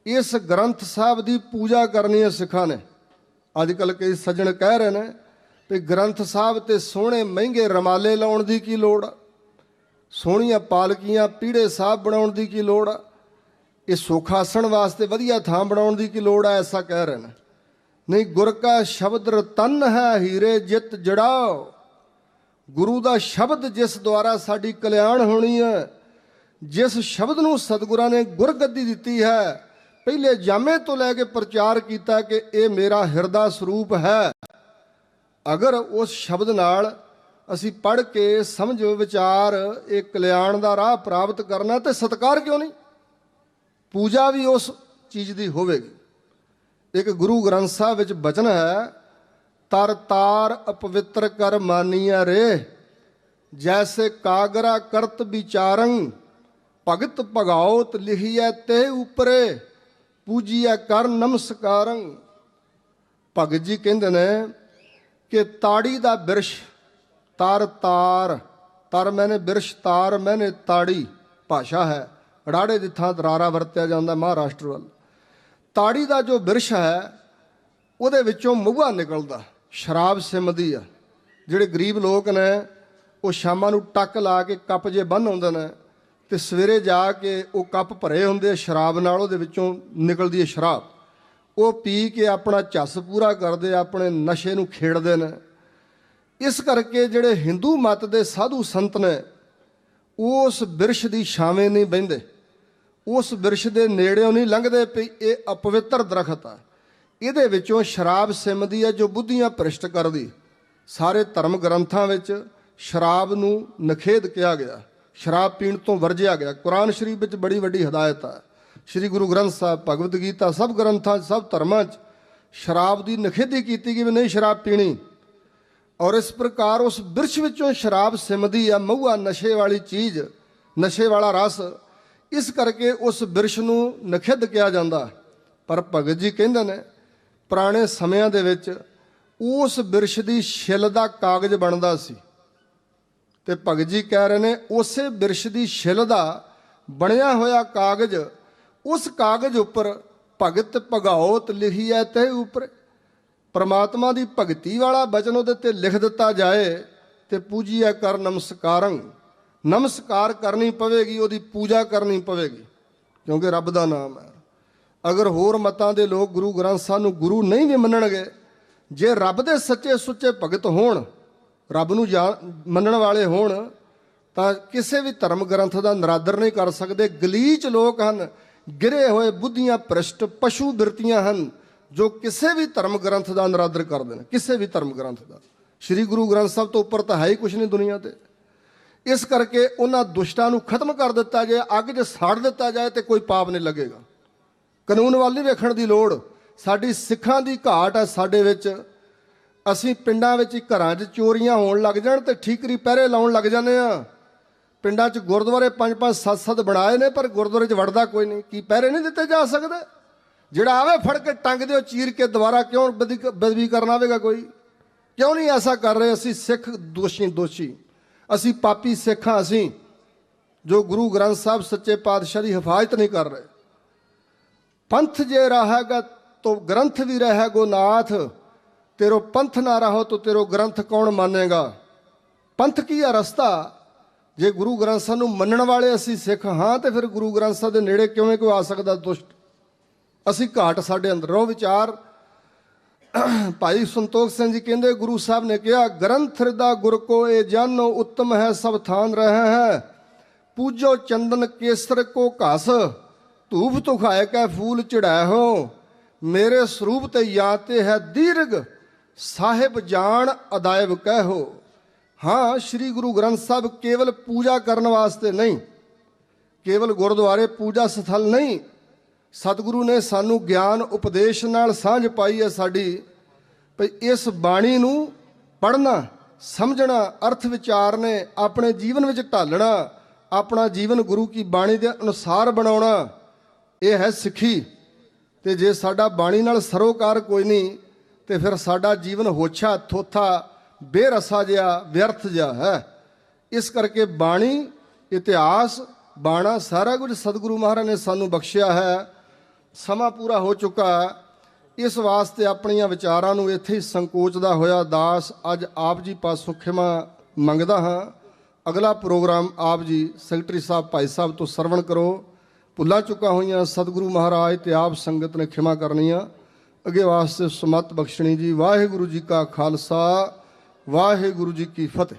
ਇਸ ਗ੍ਰੰਥ ਸਾਹਿਬ ਦੀ ਪੂਜਾ ਕਰਨੀ ਹੈ ਸਿੱਖਾਂ ਨੇ। ਅੱਜ ਕੱਲ੍ਹ ਕਈ ਸੱਜਣ ਕਹਿ ਰਹੇ ਨੇ ਵੀ ਗ੍ਰੰਥ ਸਾਹਿਬ ਤੇ ਸੋਹਣੇ ਮਹਿੰਗੇ ਰਮਾਲੇ ਲਾਉਣ ਦੀ ਕੀ ਲੋੜ ਆ, ਸੋਹਣੀਆਂ ਪਾਲਕੀਆਂ ਪੀੜੇ ਸਾਹਿਬ ਬਣਾਉਣ ਦੀ ਕੀ ਲੋੜ ਆ, ਇਹ ਸੁਖਾਸਣ ਵਾਸਤੇ ਵਧੀਆ ਥਾਂ ਬਣਾਉਣ ਦੀ ਕੀ ਲੋੜ ਆ, ਐਸਾ ਕਹਿ ਰਹੇ ਨੇ। ਨਹੀਂ, ਗੁਰ ਕਾ ਸ਼ਬਦ ਰਤਨ ਹੈ ਹੀਰੇ ਜਿਤ ਜੜਾਓ। ਗੁਰੂ ਦਾ ਸ਼ਬਦ ਜਿਸ ਦੁਆਰਾ ਸਾਡੀ ਕਲਿਆਣ ਹੋਣੀ ਹੈ, ਜਿਸ ਸ਼ਬਦ ਨੂੰ ਸਤਿਗੁਰਾਂ ਨੇ ਗੁਰਗੱਦੀ ਦਿੱਤੀ ਹੈ, ਪਹਿਲੇ ਜਾਮੇ ਤੋਂ ਲੈ ਕੇ ਪ੍ਰਚਾਰ ਕੀਤਾ ਕਿ ਇਹ ਮੇਰਾ ਹਿਰਦਾ ਸਰੂਪ ਹੈ। ਅਗਰ ਉਸ ਸ਼ਬਦ ਨਾਲ ਅਸੀਂ ਪੜ੍ਹ ਕੇ ਸਮਝ ਵਿਚਾਰ ਇਹ ਕਲਿਆਣ ਦਾ ਰਾਹ ਪ੍ਰਾਪਤ ਕਰਨਾ ਤੇ ਸਤਿਕਾਰ ਕਿਉਂ ਨਹੀਂ। ਪੂਜਾ ਵੀ ਉਸ ਚੀਜ਼ ਦੀ ਹੋਵੇਗੀ। ਇੱਕ ਗੁਰੂ ਗ੍ਰੰਥ ਸਾਹਿਬ ਵਿੱਚ ਬਚਨ ਹੈ, ਤਰ ਤਾਰ ਅਪਵਿੱਤਰ ਕਰ ਮਾਨੀਆ ਰੇ, ਜੈਸੇ ਕਾਗਰਾ ਕਰਤ ਵਿਚਾਰੰ, ਭਗਤ ਭਗਾਉਤ ਲਿਖੀਐ ਤੇ ਉਪਰੇ, ਪੂਜੀਐ ਕਰ ਨਮਸਕਾਰੰ। ਭਗਤ ਜੀ ਕਹਿੰਦੇ ਨੇ ਕਿ ਤਾੜੀ ਦਾ ਬਿਰਸ਼, ਤਰ ਤਾਰ, ਤਰ ਮੈਨੇ ਬਿਰਸ਼, ਤਾਰ ਮੈਨੇ ਤਾੜੀ ਭਾਸ਼ਾ ਹੈ। ਰਾੜੇ ਦੀ ਥਾਂ ਦਰਾਰਾ ਵਰਤਿਆ ਜਾਂਦਾ ਮਹਾਰਾਸ਼ਟਰ ਵੱਲ। ਤਾੜੀ ਦਾ ਜੋ ਬਿਰਸ਼ ਹੈ ਉਹਦੇ ਵਿੱਚੋਂ ਮਹੂਆ ਨਿਕਲਦਾ, ਸ਼ਰਾਬ ਸਿਮਦੀ ਆ। ਜਿਹੜੇ ਗਰੀਬ ਲੋਕ ਨੇ ਉਹ ਸ਼ਾਮਾਂ ਨੂੰ ਟੱਕ ਲਾ ਕੇ ਕੱਪ ਜੇ ਬੰਨ੍ਹ ਆਉਂਦੇ ਨੇ ਤੇ ਸਵੇਰੇ ਜਾ ਕੇ ਉਹ ਕੱਪ ਭਰੇ ਹੁੰਦੇ ਆ ਸ਼ਰਾਬ ਨਾਲ, ਉਹਦੇ ਵਿੱਚੋਂ ਨਿਕਲਦੀ ਹੈ ਸ਼ਰਾਬ। ਉਹ ਪੀ ਕੇ ਆਪਣਾ ਝੱਸ ਪੂਰਾ ਕਰਦੇ, ਆਪਣੇ ਨਸ਼ੇ ਨੂੰ ਖੇਡਦੇ ਨੇ। ਇਸ ਕਰਕੇ ਜਿਹੜੇ ਹਿੰਦੂ ਮਤ ਦੇ ਸਾਧੂ ਸੰਤ ਨੇ ਉਸ ਬਿਰਸ਼ ਦੀ ਛਾਵੇਂ ਨਹੀਂ ਬਹਿੰਦੇ, ਉਸ ਬਿਰਸ਼ ਦੇ ਨੇੜਿਓਂ ਨਹੀਂ ਲੰਘਦੇ ਵੀ ਇਹ ਅਪਵਿੱਤਰ ਦਰਖਤ ਆ, ਇਹਦੇ ਵਿੱਚੋਂ ਸ਼ਰਾਬ ਸਿਮਦੀ ਹੈ ਜੋ ਬੁੱਧੀਆਂ ਭ੍ਰਿਸ਼ਟ ਕਰਦੀ। ਸਾਰੇ ਧਰਮ ਗ੍ਰੰਥਾਂ ਵਿੱਚ ਸ਼ਰਾਬ ਨੂੰ ਨਖੇਧ ਕਿਹਾ ਗਿਆ, ਸ਼ਰਾਬ ਪੀਣ ਤੋਂ ਵਰਜਿਆ ਗਿਆ। ਕੁਰਾਨ ਸ਼ਰੀਫ ਵਿੱਚ ਬੜੀ ਵੱਡੀ ਹਦਾਇਤ ਹੈ। ਸ਼੍ਰੀ ਗੁਰੂ ਗ੍ਰੰਥ ਸਾਹਿਬ, ਭਗਵਦ ਗੀਤਾ, ਸਭ ਗ੍ਰੰਥਾਂ 'ਚ, ਸਭ ਧਰਮਾਂ 'ਚ ਸ਼ਰਾਬ ਦੀ ਨਖੇਧੀ ਕੀਤੀ ਗਈ ਵੀ ਨਹੀਂ ਸ਼ਰਾਬ ਪੀਣੀ। ਔਰ ਇਸ ਪ੍ਰਕਾਰ ਉਸ ਬਿਰਸ਼ ਵਿੱਚੋਂ ਸ਼ਰਾਬ ਸਿਮਦੀ ਆ, ਮਹੂਆ ਨਸ਼ੇ ਵਾਲੀ ਚੀਜ਼, ਨਸ਼ੇ ਵਾਲਾ ਰਸ, ਇਸ ਕਰਕੇ ਉਸ ਬਿਰਸ਼ ਨੂੰ ਨਖਿੱਧ ਕਿਹਾ ਜਾਂਦਾ। ਪਰ ਭਗਤ ਜੀ ਕਹਿੰਦੇ ਨੇ ਪੁਰਾਣੇ ਸਮਿਆਂ ਦੇ ਵਿੱਚ ਉਸ ਬਿਰਸ਼ ਦੀ ਛਿੱਲ ਦਾ ਕਾਗਜ਼ ਬਣਦਾ ਸੀ, ਤੇ ਭਗਤ ਜੀ ਕਹਿ ਰਹੇ ਨੇ ਉਸੇ ਬਿਰਸ਼ ਦੀ ਛਿੱਲ ਦਾ ਬਣਿਆ ਹੋਇਆ ਕਾਗਜ਼, ਉਸ ਕਾਗਜ਼ ਉੱਪਰ ਭਗਤ ਭਗਾਉਤ ਲਿਖੀ ਹੈ ਤੇ ਉੱਪਰ ਪਰਮਾਤਮਾ ਦੀ ਭਗਤੀ ਵਾਲਾ ਬਚਨ ਉਹਦੇ ਤੇ ਲਿਖ ਦਿੱਤਾ ਜਾਏ ਤੇ ਪੂਜੀਐ ਕਰ ਨਮਸਕਾਰੰ, ਨਮਸਕਾਰ ਕਰਨੀ ਪਵੇਗੀ, ਉਹਦੀ ਪੂਜਾ ਕਰਨੀ ਪਵੇਗੀ, ਕਿਉਂਕਿ ਰੱਬ ਦਾ ਨਾਮ ਹੈ। ਅਗਰ ਹੋਰ ਮਤਾਂ ਦੇ ਲੋਕ ਗੁਰੂ ਗ੍ਰੰਥ ਸਾਹਿਬ ਨੂੰ ਗੁਰੂ ਨਹੀਂ ਵੀ ਮੰਨਣਗੇ, ਜੇ ਰੱਬ ਦੇ ਸੱਚੇ ਸੁੱਚੇ ਭਗਤ ਹੋਣ, ਰੱਬ ਨੂੰ ਮੰਨਣ ਵਾਲੇ ਹੋਣ, ਤਾਂ ਕਿਸੇ ਵੀ ਧਰਮ ਗ੍ਰੰਥ ਦਾ ਨਿਰਾਦਰ ਨਹੀਂ ਕਰ ਸਕਦੇ। ਗਲੀਚ ਲੋਕ ਹਨ, ਗਿਰੇ ਹੋਏ ਬੁੱਧੀਆਂ ਭ੍ਰਿਸ਼ਟ ਪਸ਼ੂ ਬਿਰਤੀਆਂ ਹਨ, ਜੋ ਕਿਸੇ ਵੀ ਧਰਮ ਗ੍ਰੰਥ ਦਾ ਨਿਰਾਦਰ ਕਰਦੇ ਨੇ, ਕਿਸੇ ਵੀ ਧਰਮ ਗ੍ਰੰਥ ਦਾ। ਸ੍ਰੀ ਗੁਰੂ ਗ੍ਰੰਥ ਸਾਹਿਬ ਤੋਂ ਉੱਪਰ ਤਾਂ ਹੈ ਹੀ ਕੁਛ ਨਹੀਂ ਦੁਨੀਆ ਤੇ। ਇਸ ਕਰਕੇ ਉਹਨਾਂ ਦੁਸ਼ਟਾਂ ਨੂੰ ਖਤਮ ਕਰ ਦਿੱਤਾ ਜਾਏ, ਅੱਗ 'ਚ ਸਾੜ ਦਿੱਤਾ ਜਾਏ ਤੇ ਕੋਈ ਪਾਪ ਨਹੀਂ ਲੱਗੇਗਾ। ਕਾਨੂੰਨ ਵੱਲ ਨਹੀਂ ਵੇਖਣ ਦੀ ਲੋੜ। ਸਾਡੀ ਸਿੱਖਾਂ ਦੀ ਘਾਟ ਹੈ ਸਾਡੇ ਵਿੱਚ। ਅਸੀਂ ਪਿੰਡਾਂ ਵਿੱਚ ਘਰਾਂ 'ਚ ਚੋਰੀਆਂ ਹੋਣ ਲੱਗ ਜਾਣ ਤੇ ਠੀਕਰੀ ਪਹਿਰੇ ਲਾਉਣ ਲੱਗ ਜਾਂਦੇ ਆ। ਪਿੰਡਾਂ 'ਚ ਗੁਰਦੁਆਰੇ 5-5 7-7 ਬਣਾਏ ਨੇ, ਪਰ ਗੁਰਦੁਆਰੇ 'ਚ ਵੜਦਾ ਕੋਈ ਨਹੀਂ। ਕੀ ਪਹਿਰੇ ਨਹੀਂ ਦਿੱਤੇ ਜਾ ਸਕਦੇ? ਜਿਹੜਾ ਆਵੇ ਫੜ ਕੇ ਟੰਗ ਦਿਓ ਚੀਰ ਕੇ, ਦੁਬਾਰਾ ਕਿਉਂ ਬਦਬੀ ਕਰਨ ਆਵੇਗਾ ਕੋਈ? ਕਿਉਂ ਨਹੀਂ ਐਸਾ ਕਰ ਰਹੇ? ਅਸੀਂ ਸਿੱਖ ਦੋਸ਼ੀ, ਅਸੀਂ ਪਾਪੀ ਸਿੱਖ ਹਾਂ, ਅਸੀਂ ਜੋ ਗੁਰੂ ਗ੍ਰੰਥ ਸਾਹਿਬ ਸੱਚੇ ਪਾਤਸ਼ਾਹ ਦੀ ਹਿਫਾਜ਼ਤ ਨਹੀਂ ਕਰ ਰਹੇ। ਪੰਥ ਜੇ ਰਹੇਗਾ ਤੋ ਗ੍ਰੰਥ ਵੀ ਰਹੇਗੋ ਨਾਥ, ਤੇਰੋ ਪੰਥ ਨਾ ਰਹੋ ਤੋ ਤੇਰੋ ਗ੍ਰੰਥ ਕੌਣ ਮਾਨੇਗਾ। ਪੰਥ ਕੀ ਆ ਰਸਤਾ? ਜੇ ਗੁਰੂ ਗ੍ਰੰਥ ਸਾਹਿਬ ਨੂੰ ਮੰਨਣ ਵਾਲੇ ਅਸੀਂ ਸਿੱਖ ਹਾਂ, ਤੇ ਫਿਰ ਗੁਰੂ ਗ੍ਰੰਥ ਸਾਹਿਬ ਦੇ ਨੇੜੇ ਕਿਵੇਂ ਕੋਈ ਆ ਸਕਦਾ ਦੁਸ਼ਟ? ਅਸੀਂ ਘਾਟ ਸਾਡੇ ਅੰਦਰੋਂ ਵਿਚਾਰ। ਭਾਈ ਸੰਤੋਖ ਸਿੰਘ ਜੀ ਕਹਿੰਦੇ ਗੁਰੂ ਸਾਹਿਬ ਨੇ ਕਿਹਾ, ਗ੍ਰੰਥ ਹਿਰਦਾ ਗੁਰ ਕੋ ਇਹ ਜਾਨੋ ਉੱਤਮ ਹੈ ਸਭ ਥਾਨ ਰਹੇ ਹੈ, ਪੂਜੋ ਚੰਦਨ ਕੇਸਰ ਕੋ ਘਸ, ਧੂਪ ਤੁਖਾਏ ਕੈ ਫੂਲ ਚੜਾਏ ਹੋ, ਮੇਰੇ ਸਰੂਪ ਤੇ ਯਾਤੇ ਹੈ ਦੀਰਘ, ਸਾਹਿਬ ਜਾਣ ਅਦਾਇਬ ਕਹਿ ਹੋ। ਹਾਂ, ਸ਼੍ਰੀ ਗੁਰੂ ਗ੍ਰੰਥ ਸਾਹਿਬ ਕੇਵਲ ਪੂਜਾ ਕਰਨ ਵਾਸਤੇ ਨਹੀਂ, ਕੇਵਲ ਗੁਰਦੁਆਰੇ ਪੂਜਾ ਸਥਲ ਨਹੀਂ। ਸਤਿਗੁਰੂ ਨੇ ਸਾਨੂੰ ਗਿਆਨ ਉਪਦੇਸ਼ ਨਾਲ ਸਾਂਝ ਪਾਈ ਹੈ ਸਾਡੀ, ਭਈ ਇਸ ਬਾਣੀ ਨੂੰ ਪੜ੍ਹਨਾ, ਸਮਝਣਾ, ਅਰਥ ਵਿਚਾਰਨੇ, ਆਪਣੇ ਜੀਵਨ ਵਿੱਚ ਢਾਲਣਾ, ਆਪਣਾ ਜੀਵਨ ਗੁਰੂ ਕੀ ਬਾਣੀ ਦੇ ਅਨੁਸਾਰ ਬਣਾਉਣਾ, ਇਹ ਹੈ ਸਿੱਖੀ। ਤੇ ਜੇ ਸਾਡਾ ਬਾਣੀ ਨਾਲ ਸਰੋਕਾਰ ਕੋਈ ਨਹੀਂ, ਤੇ ਫਿਰ ਸਾਡਾ ਜੀਵਨ ਹੋਛਾ ਥੋਥਾ ਬੇਰਸਾ ਜਿਹਾ ਵਿਅਰਥ ਜਿਹਾ ਹੈ। ਇਸ ਕਰਕੇ ਬਾਣੀ, ਇਤਿਹਾਸ, ਬਾਣਾ ਸਾਰਾ ਕੁਝ ਸਤਿਗੁਰੂ ਮਹਾਰਾਜ ਨੇ ਸਾਨੂੰ ਬਖਸ਼ਿਆ ਹੈ। ਸਮਾਂ ਪੂਰਾ ਹੋ ਚੁੱਕਾ ਹੈ, ਇਸ ਵਾਸਤੇ ਆਪਣੀਆਂ ਵਿਚਾਰਾਂ ਨੂੰ ਇੱਥੇ ਹੀ ਸੰਕੋਚਦਾ ਹੋਇਆ ਦਾਸ ਅੱਜ ਆਪ ਜੀ ਪਾਸੋਂ ਖਿਮਾ ਮੰਗਦਾ ਹਾਂ। ਅਗਲਾ ਪ੍ਰੋਗਰਾਮ ਆਪ ਜੀ ਸੈਕਟਰੀ ਸਾਹਿਬ ਭਾਈ ਸਾਹਿਬ ਤੋਂ ਸਰਵਣ ਕਰੋ। ਭੁੱਲਾਂ ਚੁੱਕਾ ਹੋਈਆਂ ਸਤਿਗੁਰੂ ਮਹਾਰਾਜ ਤੇ ਆਪ ਸੰਗਤ ਨੇ ਖਿਮਾ ਕਰਨੀਆਂ। ਅੱਗੇ ਵਾਸਤੇ ਸਮਤ ਬਖਸ਼ਣੀ ਜੀ। ਵਾਹਿਗੁਰੂ ਜੀ ਕਾ ਖਾਲਸਾ, ਵਾਹਿਗੁਰੂ ਜੀ ਕੀ ਫਤਿਹ।